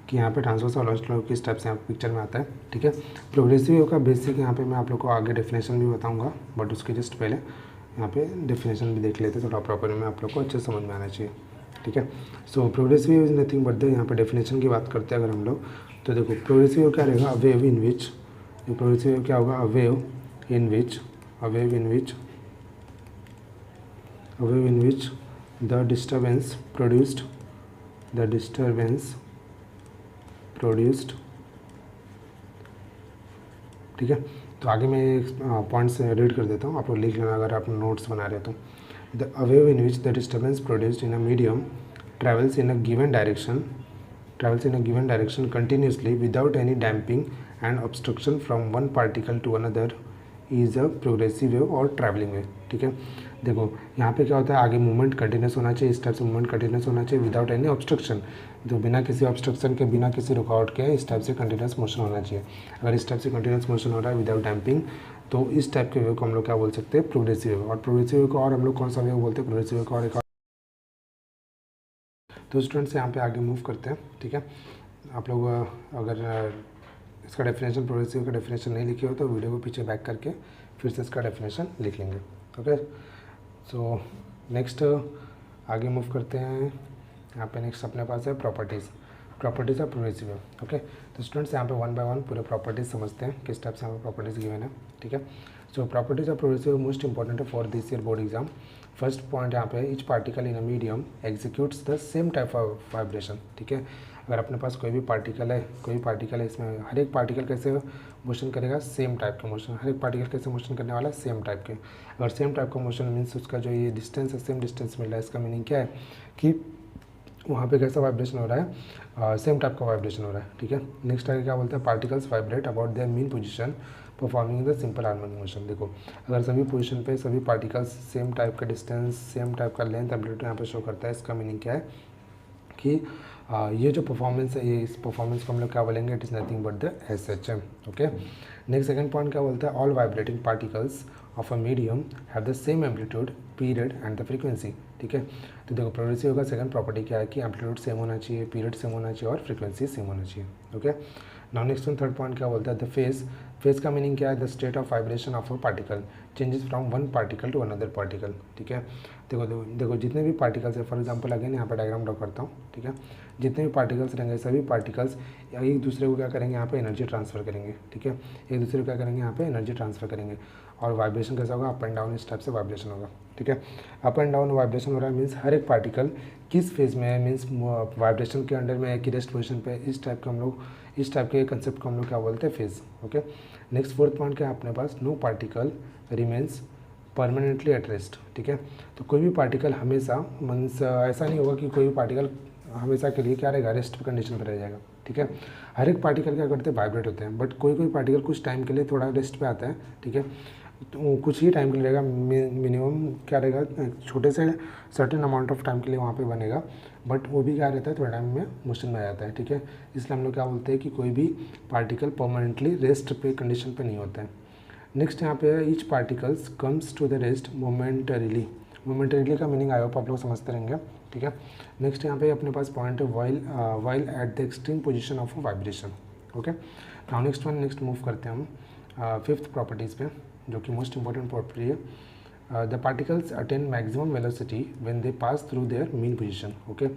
कि यहाँ पे ट्रांसवर्स और लॉन्जिट्यूडल वेव किस टाइप से यहाँ पिक्चर में आता है। ठीक है, प्रोग्रेसिव वेव का बेसिक यहाँ पे मैं आप लोग को आगे डेफिनेशन भी बताऊँगा, बट उसके जस्ट पहले यहाँ पे डेफिनेशन भी देख लेते हैं, थोड़ा प्रॉपर में आप लोग को अच्छे समझ में आना चाहिए। ठीक है, so progressive wave is nothing but the, यहाँ पे डेफिनेशन की बात करते हैं अगर हम लोग, तो देखो प्रोग्रेसिव वेव क्या रहेगा, a wave in which, progressive wave क्या होगा, a wave in which the disturbance produced ठीक है। तो आगे मैं पॉइंट्स रीड कर देता हूँ, आप लोग लिख लेना अगर आप नोट्स बना रहे हो तो। The a wave in which the disturbance produced in a medium travels in a given direction continuously without any damping and obstruction from one particle to another is a progressive wave or traveling wave। ठीक है, देखो यहाँ पे क्या होता है, आगे movement continuous होना चाहिए, इस टाइप से मूवमेंट कंटिन्यूस होना चाहिए विदाउट एनी ऑब्स्ट्रक्शन, तो बिना किसी ऑब्स्ट्रक्शन के, बिना किसी रुकावट के इस टाइप से कंटिन्यूस मोशन होना चाहिए। अगर इस टाइप से कंटिन्यूस मोशन हो रहा है विदाउट डैम्पिंग, तो इस टाइप के वेव को हम लोग क्या बोल सकते हैं, प्रोग्रेसिव वेव। और प्रोग्रेसिव वेव को और हम लोग कौन सा वेव बोलते हैं, प्रोग्रेसिव वेव का और एक। तो स्टूडेंट्स यहाँ पे आगे मूव करते हैं। ठीक है, आप लोग अगर इसका डेफिनेशन, प्रोग्रेसिव का डेफिनेशन नहीं लिखे हो तो वीडियो को पीछे बैक करके फिर से इसका डेफिनेशन लिख लेंगे। ओके, सो नेक्स्ट आगे मूव करते हैं। यहाँ पे नेक्स्ट अपने पास है properties of progressive wave. Okay, तो स्टूडेंट्स यहाँ पे वन बाय वन पूरे प्रॉपर्टीज़ समझते हैं, किस टाइप से हमें प्रॉपर्टीज़ गिवन है। ठीक है, so properties of progressive most important है for this year board exam. First point यहाँ पे, each particle in a medium executes the same type of vibration. ठीक है, अगर अपने पास कोई भी पार्टिकल है, इसमें हर एक पार्टिकल कैसे मोशन करेगा, सेम टाइप का मोशन, हर एक पार्टिकल कैसे मोशन करने वाला है, सेम टाइप के। अगर सेम टाइप का मोशन मीन्स उसका जो ये डिस्टेंस है, सेम डिस्टेंस मिल रहा है, इसका मीनिंग क्या है कि वहाँ पे कैसा वाइब्रेशन हो रहा है, सेम टाइप का वाइब्रेशन हो रहा है। ठीक है, नेक्स्ट आगे क्या बोलते हैं, particles vibrate about their mean position performing the simple harmonic motion. देखो अगर सभी पोजीशन पे सभी पार्टिकल्स सेम टाइप का डिस्टेंस, सेम टाइप का लेंथ, एम्पलीट्यूड यहाँ पे शो करता है, इसका मीनिंग क्या है कि ये जो परफॉर्मेंस है, ये इस परफॉर्मेंस को हम लोग क्या बोलेंगे, it is nothing but the SHM। Okay, next second point क्या बोलता है, all vibrating particles of a medium have the same amplitude, period and the frequency. ठीक है, तो देखो प्रोग्रेसिव का सेकंड प्रॉपर्टी क्या है कि एम्पलीट्यूड सेम होना चाहिए, पीरियड सेम होना चाहिए और फ्रीक्वेंसी सेम होना चाहिए। Okay, now next one third point क्या बोलता है, द फेज का मीनिंग क्या है, the state of vibration of a particle changes from one particle to another particle. ठीक है, देखो जितने भी पार्टिकल्स है, फॉर एग्जांपल अगेन यहाँ पर डायग्राम ड्रॉ करता हूँ। ठीक है, जितने भी पार्टिकल्स रहेंगे सभी पार्टिकल्स एक दूसरे को क्या करेंगे, यहाँ पे एनर्जी ट्रांसफर करेंगे। ठीक है, एक दूसरे को क्या करेंगे, यहाँ पे एनर्जी ट्रांसफर करेंगे, और वाइब्रेशन कैसा होगा, अप एंड डाउन इस टाइप से वाइब्रेशन होगा। ठीक है, अप एंड डाउन वाइब्रेशन हो रहा है मीन्स हर एक पार्टिकल किस फेज में है, मीन्स वाइब्रेशन के अंडर में है कि रेस्ट पोजिशन पे, इस टाइप के हम लोग, इस टाइप के कंसेप्ट को हम लोग क्या बोलते हैं, phase. Okay, next fourth point क्या है अपने पास, no particle remains permanently at rest. ठीक है, तो कोई भी पार्टिकल हमेशा, मीन्स ऐसा नहीं होगा कि कोई भी पार्टिकल हमेशा के लिए क्या रहेगा, रेस्ट कंडीशन पर रह जाएगा। ठीक है, हर एक पार्टिकल क्या करते हैं, वाइब्रेट होते हैं, बट कोई पार्टिकल कुछ टाइम के लिए थोड़ा रेस्ट पे आता है। ठीक है, तो कुछ ही टाइम के लिए रहेगा, मिनिमम क्या रहेगा, छोटे से सर्टेन अमाउंट ऑफ टाइम के लिए वहाँ पे बनेगा, बट वो भी क्या रहता है, थोड़े टाइम में मोशन में आ जाता है। ठीक है, इसलिए हम लोग क्या बोलते हैं कि कोई भी पार्टिकल परमानेंटली रेस्ट पे कंडीशन पे नहीं होता है। नेक्स्ट यहाँ पे each particles comes to the rest momentarily momentarily का मीनिंग आई होप आप लोग समझते रहेंगे, ठीक है। नेक्स्ट यहाँ पे अपने पास पॉइंट है while at the extreme position of vibration, okay. Now next move करते हैं हम फिफ्थ प्रॉपर्टीज़ पे, जो कि मोस्ट इंपॉर्टेंट प्रॉपर्टी है। The particles attain maximum velocity when they pass through their mean position, okay।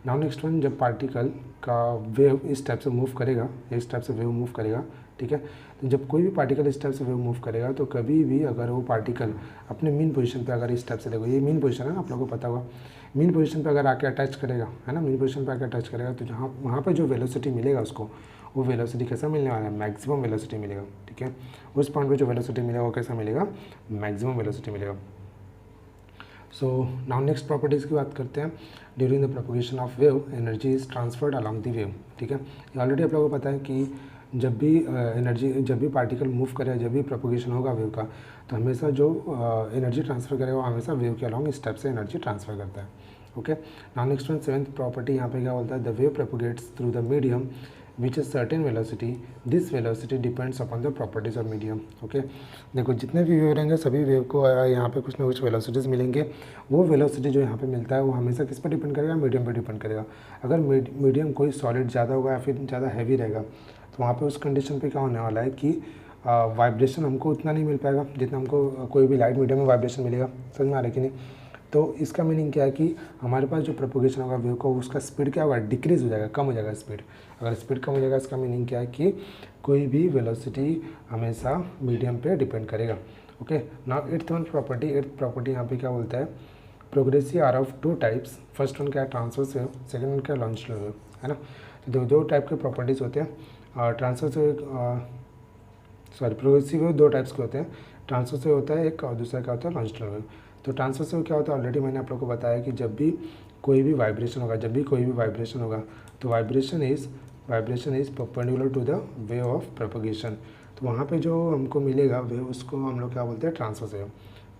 now next one, जब particle का wave इस टाइप से मूव करेगा, इस टाइप से वेव मूव करेगा, ठीक है। तो जब कोई भी पार्टिकल इस टाइप से वेव मूव करेगा तो कभी भी अगर वो पार्टिकल अपने मीन पोजीशन पे अगर इस टाइप से, देखो ये मीन पोजीशन है ना, आप लोगों को पता होगा, मीन पोजीशन पे अगर आके अटैच करेगा, है ना, मीन पोजीशन पे आके अटैच करेगा तो जहाँ वहाँ पर जो वेलोसिटी मिलेगा उसको, वो वेलोसिटी कैसा मिलने वाला है, मैक्सिमम वेलोसिटी मिलेगा, ठीक है। उस पॉइंट पे जो वेलोसिटी मिलेगा वो कैसा मिलेगा, मैक्सिमम वेलोसिटी मिलेगा। सो नाउ नेक्स्ट प्रॉपर्टीज़ की बात करते हैं। During the propagation of wave energy is transferred along the wave, ठीक है। ये ऑलरेडी आप लोगों को पता है कि जब भी पार्टिकल मूव करेगा, जब भी प्रोपोगेशन होगा वेव का, तो हमेशा जो एनर्जी ट्रांसफ़र करेगा वो हमेशा वेव के अलॉन्ग स्टेप से एनर्जी ट्रांसफ़र करता है, okay. Now next one, seventh property यहाँ पे क्या बोलता है, the wave propagates through the medium which is certain velocity, this velocity depends upon the properties of medium, okay. देखो जितने भी वेव रहेंगे सभी वेव को यहाँ पे कुछ ना कुछ वेलोसिटीज़ मिलेंगे। वो वेलोसिटी जो यहाँ पे मिलता है वो हमेशा किस पर डिपेंड करेगा, मीडियम पर डिपेंड करेगा। अगर मीडियम कोई सॉलिड ज़्यादा होगा या फिर ज़्यादा हैवी रहेगा तो वहाँ पे उस कंडीशन पे क्या होने वाला है कि वाइब्रेशन हमको उतना नहीं मिल पाएगा जितना हमको कोई भी लाइट मीडियम में वाइब्रेशन मिलेगा, समझ में आ रहा है कि नहीं। तो इसका मीनिंग क्या है कि हमारे पास जो प्रोपोगेशन होगा वेव का, उसका स्पीड क्या होगा, डिक्रीज़ हो जाएगा, कम हो जाएगा स्पीड। अगर स्पीड कम हो जाएगा इसका मीनिंग क्या है कि कोई भी वेलोसिटी हमेशा मीडियम पे डिपेंड करेगा, ओके। नाउ एट्थ प्रॉपर्टी यहाँ पे क्या बोलता है, progressive are of two types, first one क्या है, ट्रांसवर्स वेव, सेकेंड वन क्या है, लॉन्जिट्यूडनल वेव, है ना। तो दो टाइप के प्रॉपर्टीज़ होते हैं। ट्रांसवर्स प्रोग्रेसिव वेव दो टाइप्स के होते हैं, ट्रांसवर्स वेव होता है एक और दूसरा क्या होता है, लॉन्जिट्यूडनल वेव। तो ट्रांसवर्स वेव क्या होता है, ऑलरेडी मैंने आप लोगों को बताया कि जब भी कोई भी वाइब्रेशन होगा, तो vibration is perpendicular to the wave of propagation. तो वहाँ पे जो हमको मिलेगा वेव, उसको हम लोग क्या बोलते हैं, ट्रांसवर्स वेव,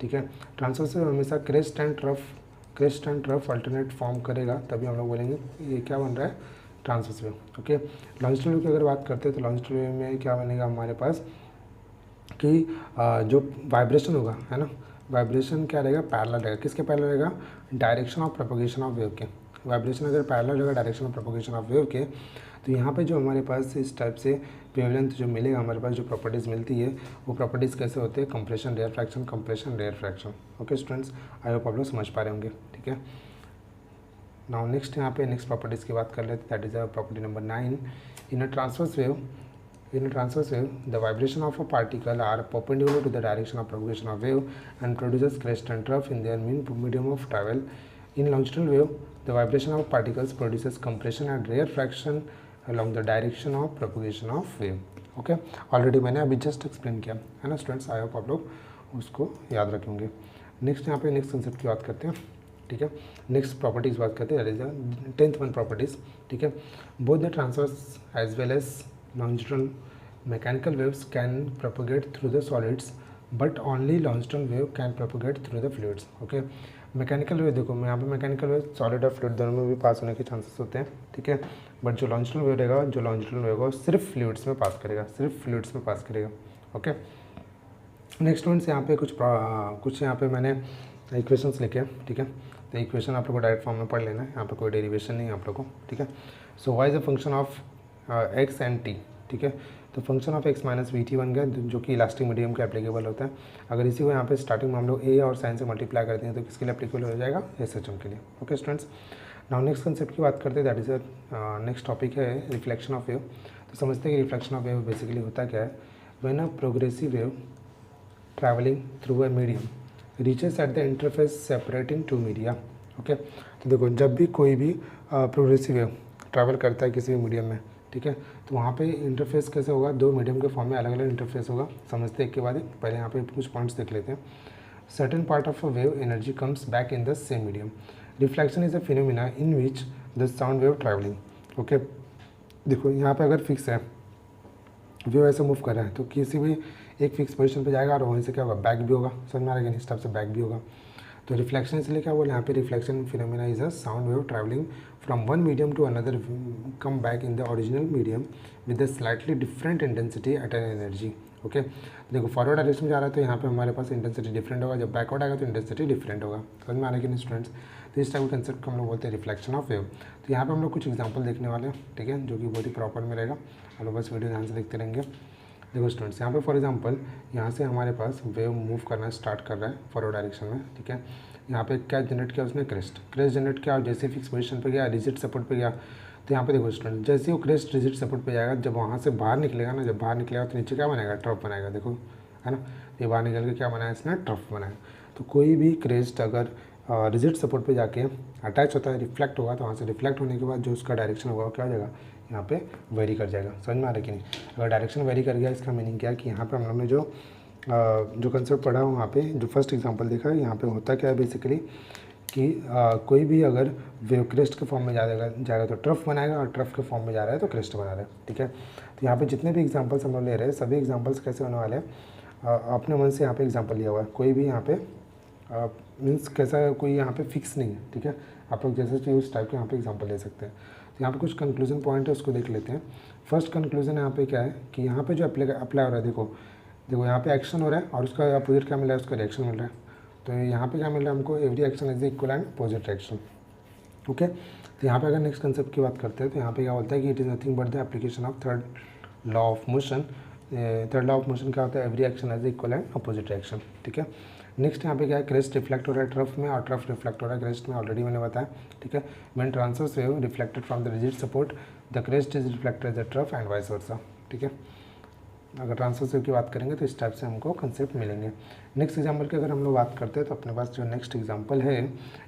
ठीक है। ट्रांसवर्स वेव हमेशा crest and trough alternate form करेगा, तभी हम लोग बोलेंगे ये क्या बन रहा है, transverse wave, okay. Longitudinal wave की अगर बात करते हैं तो लॉन्जिट्यूडनल वेव में क्या बनेगा हमारे पास कि जो वाइब्रेशन होगा, है ना, वाइब्रेशन क्या रहेगा, पैरेलल रहेगा, किसके पैरेलल रहेगा, direction of propagation of wave के। वाइब्रेशन अगर पैरेलल रहेगा direction of propagation of wave के, तो यहाँ पे जो हमारे पास इस टाइप से वेवलेंथ जो मिलेगा, हमारे पास जो प्रॉपर्टीज़ मिलती है वो प्रॉपर्टीज़ कैसे होते हैं, compression rarefaction, okay students, I hope आप लोग समझ पा रहे होंगे, ठीक है। नाउ नेक्स्ट यहाँ पे नेक्स्ट प्रॉपर्टीज़ की बात कर लेते हैं, that is property number 9। In a transverse wave, the vibration of a particle are perpendicular to the direction of propagation of wave and produces crest and trough in their medium of travel. In longitudinal wave, the vibration of particles produces compression and rare fraction along the direction of propagation of wave. Okay, already मैंने अभी just explain किया है ना students, I hope आप लोग उसको याद रखेंगे। नेक्स्ट यहाँ पे नेक्स्ट कंसेप्ट की बात करते हैं, ठीक है। नेक्स्ट प्रॉपर्टीज़ बात करते हैं, that is 10th one properties, ठीक है। Both the transverse as well as longitudinal mechanical waves can propagate through the solids but only longitudinal wave can propagate through the fluids, okay। Mechanical wave देखो, मैं यहाँ पे mechanical wave solid और fluid दोनों में भी पास होने के चांसेस होते हैं, ठीक है। बट जो लॉन्जिट्यूडनल वेव रहेगा, जो लॉन्जिट्यूडनल वेव होगा सिर्फ फ्लूइड्स में पास करेगा, ओके। नेक्स्ट वन से यहाँ पे कुछ यहाँ पे मैंने इक्वेशंस लिखे हैं, ठीक है। तो इक्वेशन आप लोग को डायरेक्ट फॉर्म में पढ़ लेना है, यहाँ पे कोई डेरिवेशन नहीं है आप लोग को, ठीक है। So y is a function of x and t, ठीक है। तो function of x minus v t बन गया, जो कि इलास्टिक मीडियम का एप्लीकेबल होता है। अगर इसी को यहाँ पे स्टार्टिंग में हम लोग ए और साइन से मल्टीप्लाई करते हैं तो किसके लिए एप्लीकेबल हो जाएगा, एस एच एम के लिए, okay students. Now next concept की बात करते हैं, दैट इज नेक्स्ट टॉपिक है रिफ्लेक्शन ऑफ वेव। तो समझते हैं कि रिफ्लेक्शन ऑफ वेव बेसिकली होता क्या है, when a progressive wave travelling through a medium reaches at the interface separating two media, okay. तो देखो जब भी कोई भी प्रोग्रेसिव वेव ट्रैवल करता है किसी भी मीडियम में, ठीक है, तो वहाँ पे इंटरफेस कैसे होगा, दो मीडियम के फॉर्म में अलग अलग इंटरफेस होगा, समझते हैं एक के बाद एक। पहले यहाँ पे कुछ पॉइंट्स देख लेते हैं। Certain part of a wave energy comes back in the same medium. Reflection is a phenomena in which the sound wave travelling, okay. देखो यहाँ पे अगर फिक्स है, वेव ऐसे मूव कर रहा है तो किसी भी एक फिक्स पोजीशन पे जाएगा और वहीं से क्या होगा, बैक भी होगा, समझ में आ रहा है कि इस टाइप से बैक भी होगा। तो रिफ्लेक्शन इसलिए क्या बोले यहाँ पे, reflection phenomena is a sound wave travelling from one medium to another come back in the original medium with a slightly different intensity at an energy, okay, देखो फॉरवर्ड डायरेक्शन में जा रहा है तो यहाँ पे हमारे पास इंटेंसिटी डिफरेंट होगा, जब बैकवर्ड आएगा तो इंटेंसिटी डिफरेंट होगा। समझ में आ रहा है कि नहीं स्टूडेंट्स? तो इस टाइप के कंसेप्ट को हम लोग बोलते हैं रिफ्लेक्शन ऑफ वेव। तो यहाँ पे हम लोग कुछ एग्जांपल देखने वाले हैं, ठीक है, जो कि बहुत ही प्रॉपर में रहेगा। आप लोग बस वीडियो ध्यान से देखते रहेंगे। देखो स्टूडेंट्स, यहाँ पे फॉर एग्जांपल यहाँ से हमारे पास वेव मूव करना स्टार्ट कर रहा है फॉरवर्ड डायरेक्शन में, ठीक है। यहाँ पे क्या जनरेट किया उसने? क्रेस्ट जनरेट किया, और जैसे फिक्स पोजीशन पे गया, रिजिड सपोर्ट पे गया, तो यहाँ पे देखो स्टूडेंट, जैसे वो क्रेस्ट रिजिड सपोर्ट पे जाएगा, जब वहाँ से बाहर निकलेगा ना, जब बाहर निकलेगा तो नीचे क्या बनेगा? ट्रफ बनाएगा, देखो है ना, ये बाहर निकल के क्या बनाया इसने? ट्रफ बनाया। तो कोई भी क्रेस्ट अगर रिजिड सपोर्ट पे जाके अटैच होता है, रिफ्लेक्ट होगा, तो वहाँ से रिफ्लेक्ट होने के बाद जो उसका डायरेक्शन होगा क्या हो जाएगा? यहाँ पे वेरी कर जाएगा। समझ में आ रहा है कि नहीं? अगर डायरेक्शन वेरी कर गया, इसका मीनिंग क्या है कि यहाँ पे हम लोग ने जो कंसेप्ट पढ़ा वहाँ पे जो फर्स्ट एग्जांपल देखा, यहाँ पे होता क्या है बेसिकली कि कोई भी अगर वेव क्रेस्ट के फॉर्म में जाएगा तो ट्रफ बनाएगा, और ट्रफ के फॉर्म में जा रहा है तो क्रेस्ट बना रहा है, ठीक है। तो यहाँ पे जितने भी एग्जांपल्स हम लोग ले रहे हैं, सभी एग्जांपल्स कैसे होने वाले हैं? अपने मन से यहाँ पे एग्जांपल लिया हुआ है, कोई भी यहाँ पे मीन्स कैसा कोई यहाँ पे फिक्स नहीं है, ठीक है। आप लोग जैसे चाहिए उस टाइप के यहाँ पे एग्जांपल ले सकते हैं। तो यहाँ पे कुछ कंक्लूजन पॉइंट है, उसको देख लेते हैं। फर्स्ट कंक्लूजन यहाँ पे क्या है कि यहाँ पे जो अप्लाई हो रहा है, देखो यहाँ पे एक्शन हो रहा है और उसका अपोजिट क्या मिल रहा है? उसका रिएक्शन मिल रहा है। तो यहाँ पे क्या मिल रहा है हमको? Every action is equal and opposite reaction, okay. तो यहाँ पे अगर नेक्स्ट कंसेप्ट की बात करते हैं तो यहाँ पे क्या बोलता है कि it is nothing but the application of third law of motion. Third law of motion क्या होता है? Every action is equal and opposite reaction, ठीक है। नेक्स्ट यहाँ पे क्या है? क्रेस्ट रिफ्लेक्ट हो रहा है ट्रफ में, और ट्रफ रिफ्लेक्ट हो रहा है क्रेस्ट में, ऑलरेडी मैंने बताया, ठीक है। When transverse wave reflected from the rigid support, the crest is reflected the trough and vice versa, ठीक है। अगर ट्रांसवर्स वेव की बात करेंगे तो इस टाइप से हमको कंसेप्ट मिलेंगे। नेक्स्ट एग्जांपल की अगर हम लोग बात करते हैं तो अपने पास जो नेक्स्ट एग्जांपल है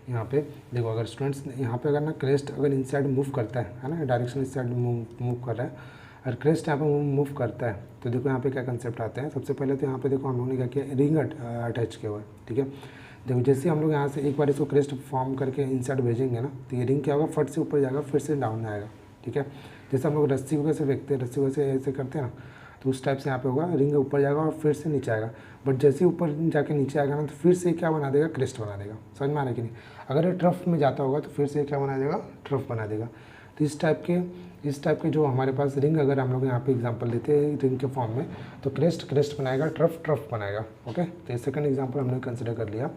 यहाँ पे देखो, अगर स्टूडेंट्स यहाँ पे अगर ना क्रेस्ट अगर इनसाइड मूव करता है ना, डायरेक्शन इस साइड मूव कर रहा है, और क्रेस्ट यहाँ पे मूव करता है, तो देखो यहाँ पे क्या कंसेप्ट आते हैं। सबसे पहले तो यहाँ पे देखो हम लोगों ने क्या किया? रिंग अटैच किया हुआ है, ठीक है। देखो जैसे हम लोग यहाँ से एक बार इसको क्रेस्ट फॉर्म करके इनसाइड भेजेंगे ना, तो ये रिंग क्या होगा? फट से ऊपर जाएगा, फिर से डाउन आएगा, ठीक है। जैसे हम लोग रस्सी को कैसे फेंकते हैं, रस्सी को ऐसे करते हैं ना, तो उस टाइप से यहाँ पे होगा, रिंग ऊपर जाएगा और फिर से नीचे आएगा। बट जैसे ऊपर जाके नीचे आएगा ना, तो फिर से क्या बना देगा? क्रेस्ट बना देगा। समझ में आ रहा है कि नहीं? अगर ये ट्रफ में जाता होगा तो फिर से क्या बना देगा? ट्रफ बना देगा। तो इस टाइप के जो हमारे पास रिंग, अगर हम लोग यहाँ पे एग्जांपल लेते हैं रिंग के फॉर्म में, तो क्रेस्ट बनाएगा, ट्रफ बनाएगा, ओके। तो ये सेकंड एग्जांपल हमने कंसिडर कर लिया।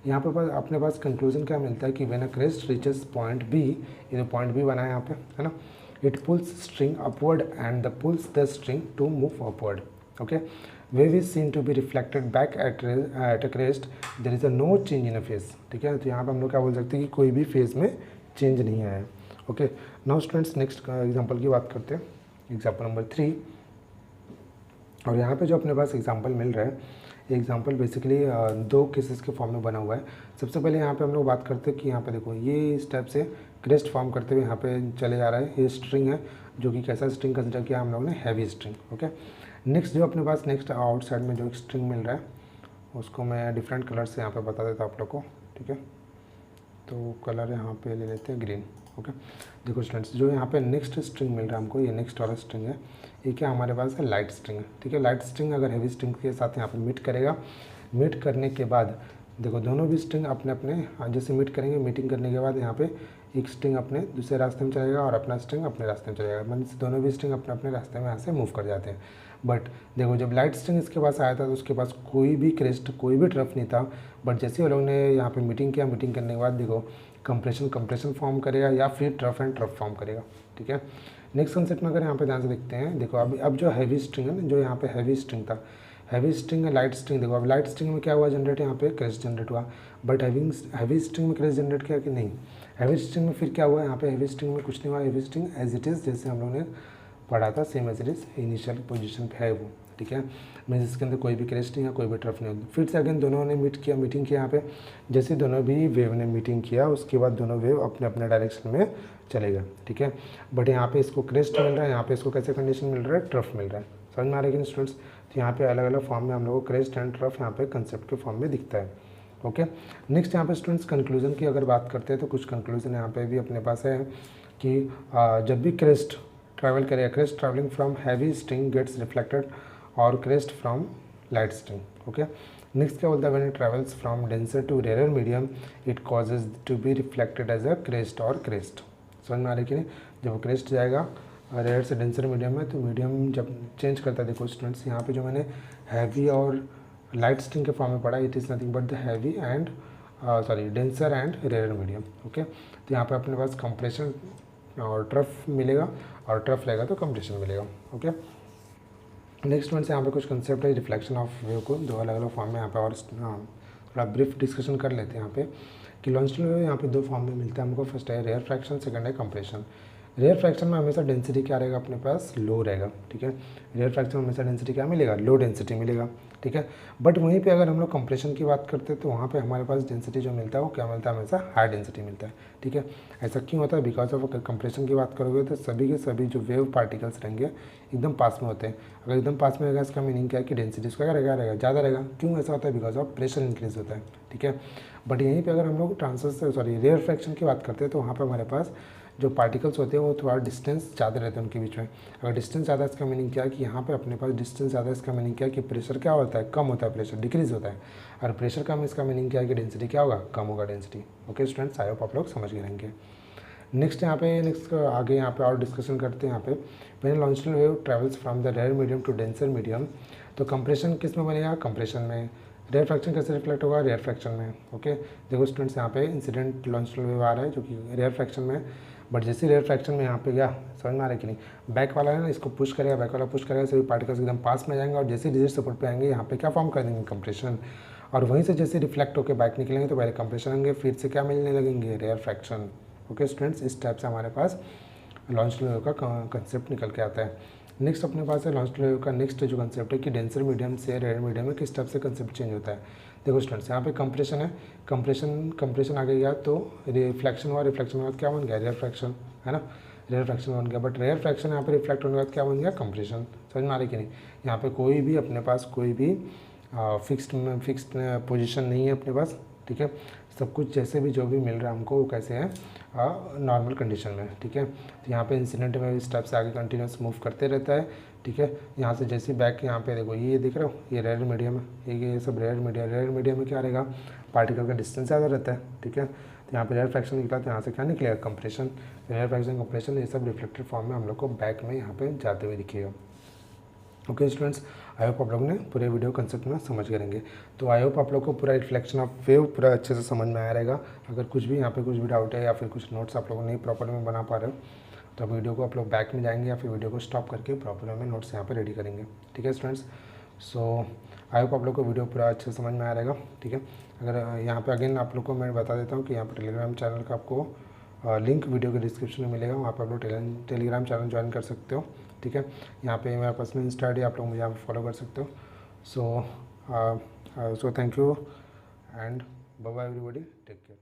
यहाँ पे अपने पास कंक्लूजन क्या मिलता है कि when a crest reaches point B, ये पॉइंट बी बना है यहाँ पे, है ना, it pulls string upward and the pulls the string to move upward, okay. Wave is seen to be reflected back at a crest, there is a no change in a phase, ठीक है। तो यहाँ पे हम लोग क्या बोल सकते हैं कि कोई भी फेज में चेंज नहीं आया है, okay. Now students next example की बात करते हैं, एग्जांपल नंबर 3। और यहाँ पे जो अपने पास एग्जांपल मिल रहा है, एग्जांपल बेसिकली दो केसेस के फॉर्म में बना हुआ है। सबसे पहले यहाँ पे हम लोग बात करते हैं कि यहाँ पे देखो ये इस टाइप से क्रेस्ट फॉर्म करते हुए यहाँ पे चले जा रहा है, ये स्ट्रिंग है, जो कि कैसा स्ट्रिंग कंसिडर किया हम लोगों ने? Heavy string, okay. नेक्स्ट जो अपने पास नेक्स्ट आउटसाइड में जो एक स्ट्रिंग मिल रहा है, उसको मैं डिफरेंट कलर से यहाँ पे बता देता हूँ आप लोग को, ठीक है। तो कलर यहाँ पे ले लेते हैं ग्रीन, ओके। देखो स्टूडेंट्स, जो यहाँ पे नेक्स्ट स्ट्रिंग मिल रहा है हमको, ये नेक्स्ट वाला स्ट्रिंग है, ये क्या हमारे पास है? लाइट स्ट्रिंग है, ठीक है। लाइट स्ट्रिंग अगर हैवी स्ट्रिंग के साथ यहाँ पे मीट करेगा, मीट करने के बाद देखो दोनों भी स्ट्रिंग अपने अपने जैसे मीट करेंगे, मीटिंग करने के बाद यहाँ पे एक स्ट्रिंग अपने दूसरे रास्ते में चलेगा और अपना स्ट्रिंग अपने रास्ते में चलेगा, मतलब दोनों भी स्ट्रिंग अपने अपने रास्ते में यहाँ से मूव कर जाते हैं। बट देखो जब लाइट स्ट्रिंग इसके पास आया था तो उसके पास कोई भी क्रेस्ट, कोई भी ट्रफ नहीं था। बट जैसे वो लोग ने यहाँ पे मीटिंग किया, मीटिंग करने के बाद देखो कंप्रेशन फॉर्म करेगा या फिर ट्रफ एंड ट्रफ फॉर्म करेगा, ठीक है। नेक्स्ट कंसेप्ट में अगर यहाँ पे ध्यान से देखते हैं, देखो अब जो हैवी स्ट्रिंग है ना, जो यहाँ पे हैवी स्ट्रिंग था, हैवी स्ट्रिंग है लाइट स्ट्रिंग, देखो अब लाइट स्ट्रिंग में क्या हुआ जनरेट? यहाँ पे क्रेस्ट जनरेट हुआ। बट हैवी स्ट्रिंग में क्रेस्ट जनरेट किया कि नहीं? हैवी स्ट्रिंग में फिर क्या हुआ? यहाँ पे हैवी स्ट्रिंग में कुछ नहीं हुआ, heavy string as it is जैसे हम लोगों ने पढ़ा था, same as it is initial position पे है वो, ठीक है। मीन्स इसके अंदर कोई भी क्रेस्ट नहीं है, कोई भी ट्रफ नहीं होती। फिर से अगेन दोनों ने मीटिंग किया यहाँ पे, जैसे दोनों भी वेव ने मीटिंग किया उसके बाद दोनों वेव अपने अपने डायरेक्शन में चले गए, ठीक है। बट यहाँ पे इसको क्रेस्ट मिल रहा है, यहाँ पे इसको कैसे कंडीशन मिल रहा है? ट्रफ मिल रहा है। समझ में आ रहा है कि स्टूडेंट्स? तो यहाँ पे अलग अलग फॉर्म में हम लोगों को क्रेस्ट एंड ट्रफ यहाँ पे कंसेप्ट के फॉर्म में दिखता है, ओके। नेक्स्ट यहाँ पे स्टूडेंट्स कंक्लूजन की अगर बात करते हैं तो कुछ कंक्लूजन यहाँ पे भी अपने पास है कि जब भी क्रेस्ट ट्रैवल करेगा, crest travelling from heavy string gets reflected और crest from light string, okay. Next क्या बोलता है? When it travels from denser to rare medium it causes to be reflected as a crest और crest. समझ में आ रही कि नहीं? जब क्रेस्ट जाएगा रेयर से डेंसर मीडियम है, तो मीडियम जब चेंज करता है, देखो स्टूडेंट्स यहाँ पे जो मैंने हैवी और लाइट स्ट्रिंग के फॉर्म में पढ़ा, it is nothing but the heavy and denser and rare medium. Okay, तो यहाँ पे अपने पास कंप्रेशन और ट्रफ मिलेगा, और ट्रफ लेगा तो कंप्रेशन मिलेगा। ओके, नेक्स्ट वन से यहाँ पे कुछ कंसेप्ट है रिफ्लेक्शन ऑफ वेव को दो अलग अलग फॉर्म में यहाँ पे और थोड़ा ब्रीफ डिस्कशन कर लेते हैं यहाँ पे कि लॉन्जिट्यूडनल वेव यहाँ पे दो फॉर्म में मिलता है हमको। फर्स्ट है रेयर फ्रैक्शन, सेकंड है कंप्रेशन। रेयर फ्रैक्शन में हमेशा डेंसिटी क्या रहेगा अपने पास, लो रहेगा। ठीक है, रेयर फ्रैक्शन में हमेशा डेंसिटी क्या मिलेगा, लो डेंसिटी मिलेगा। ठीक है, बट वहीं पे अगर हम लोग कंप्रेशन की बात करते हैं तो वहाँ पे हमारे पास डेंसिटी जो मिलता है वो क्या मिलता है, हमेशा हाई डेंसिटी मिलता है। ठीक है, ऐसा क्यों होता है, बिकॉज ऑफ कंप्रेशन की बात करोगे तो सभी के सभी जो वेव पार्टिकल्स रहेंगे एकदम पास में होते हैं। अगर एकदम पास में रहेगा इसका मीनिंग क्या है कि डेंसिटी उसका क्या रहेगा, ज़्यादा रहेगा। क्यों ऐसा होता है, बिकॉज ऑफ प्रेशर इंक्रीज होता है। ठीक है, बट यहीं पे अगर हम लोग रेयर फ्रैक्शन की बात करते हैं तो वहाँ पे हमारे पास जो पार्टिकल्स होते हैं वो थोड़ा डिस्टेंस ज़्यादा रहते हैं उनके बीच में। अगर डिस्टेंस ज़्यादा इसका मीनिंग क्या है कि यहाँ पे अपने पास डिस्टेंस ज़्यादा, इसका मीनिंग क्या है कि प्रेशर क्या होता है, कम होता है, प्रेशर डिक्रीज होता है। और प्रेशर कम, इसका मीनिंग क्या है कि डेंसिटी क्या होगा, कम होगा density. Okay students, I hope आप लोग समझ गए रहेंगे। नेक्स्ट आगे यहाँ पे और डिस्कशन करते हैं। यहाँ पे when longitudinal wave travels from the rare medium to denser medium, तो कंप्रेशन किस में बनेगा, कंप्रेशन में। रेयर फ्रैक्शन कैसे रिफ्लेक्ट होगा, रेयर फ्रैक्शन में। ओके, देखो स्टूडेंट्स यहाँ पे इंसिडेंट लॉन्जिट्यूडनल वेव आ रहा है जो कि रेयर फ्रैक्शन में, बट जैसे रेयर फ्रैक्शन में यहाँ पे गया, समझ में आ रहा है कि नहीं, बैक वाला है ना, इसको पुश करेगा, बैक वाला पुश करेगा, सभी पार्टिकल्स एकदम पास में जाएंगे और जैसे रिजिड सपोर्ट पे आएंगे यहाँ पे क्या फॉर्म कर देंगे, कंप्रेशन। और वहीं से जैसे रिफ्लेक्ट होकर बैक निकलेंगे तो पहले कंप्रेशन होंगे, फिर से क्या मिलने लगेंगे, रेयर फ्रैक्शन। ओके स्टूडेंट्स, इस टाइप से हमारे पास लॉन्जिट्यूडनल वेव का कंसेप्ट निकल के आता है। नेक्स्ट अपने पास है लॉन्जिट्यूडनल वेव का नेक्स्ट जो कंसेप्ट है कि डेंसर मीडियम से रेयर मीडियम में किस टाइप से कंसेप्ट चेंज होता है। देखो स्टूडेंट्स, यहाँ पे कंप्रेशन है, कंप्रेशन आगे गया तो रिफ्लेक्शन हुआ, रिफ्लेक्शन के बाद क्या बन गया, रेयर फ्रैक्शन, है ना, रेयर फ्रैक्शन बन गया। बट रेयर फ्रैक्शन यहाँ पे रिफ्लेक्ट होने के बाद क्या बन गया, कंप्रेशन। समझ में आ रही कि नहीं, यहाँ पे कोई भी अपने पास कोई भी फिक्स्ड पोजीशन नहीं है अपने पास। ठीक है, सब कुछ जैसे भी जो भी मिल रहा है हमको वो कैसे है, नॉर्मल कंडीशन में। ठीक है, तो यहाँ पे इंसिडेंट में इस टाइप से आगे कंटिन्यूस मूव करते रहता है। ठीक है, यहाँ से जैसे बैक यहाँ पे देखो ये दिख रहा हो, ये रेयर मीडियम है, ये सब रेयर मीडियम में क्या रहेगा, पार्टिकल का डिस्टेंस ज़्यादा रहता है। ठीक है, तो यहाँ पे रेयर फ्रैक्शन निकला तो यहाँ से क्या निकलेगा, कंप्रेशन। रेयर फ्रैक्शन, कंप्रेशन, ये सब रिफ्लेक्टेड फॉर्म में हम लोग को बैक में यहाँ पे जाते हुए दिखेगा। ओके स्टूडेंट्स, आई होप आप लोग ने पूरे वीडियो कंसेप्ट में समझ गए रहेंगे। तो आई होप आप लोग को पूरा रिफ्लेक्शन ऑफ वेव पूरा अच्छे से समझ में आया रहेगा। अगर कुछ भी यहाँ पे कुछ भी डाउट है या फिर कुछ नोट्स आप लोगों नहीं प्रॉपर में बना पा रहे हो तो वीडियो को आप लोग बैक में जाएंगे या फिर वीडियो को स्टॉप करके प्रॉपर में नोट्स यहाँ पर रेडी करेंगे। ठीक है स्टूडेंट्स, सो आई होप आप लोग को वीडियो पूरा अच्छे से समझ में आया रहेगा। ठीक है, अगर यहाँ पर अगेन आप लोग को मैं बता देता हूँ कि यहाँ पर टेलीग्राम चैनल का आपको लिंक वीडियो के डिस्क्रिप्शन में मिलेगा, वहाँ पर आप लोग टेलीग्राम चैनल ज्वाइन कर सकते हो। ठीक है, यहाँ पे मेरा पर्सनल इंस्टा आईडी आप लोग मुझे यहाँ पर फॉलो कर सकते हो। So thank you and bye bye everybody, take care.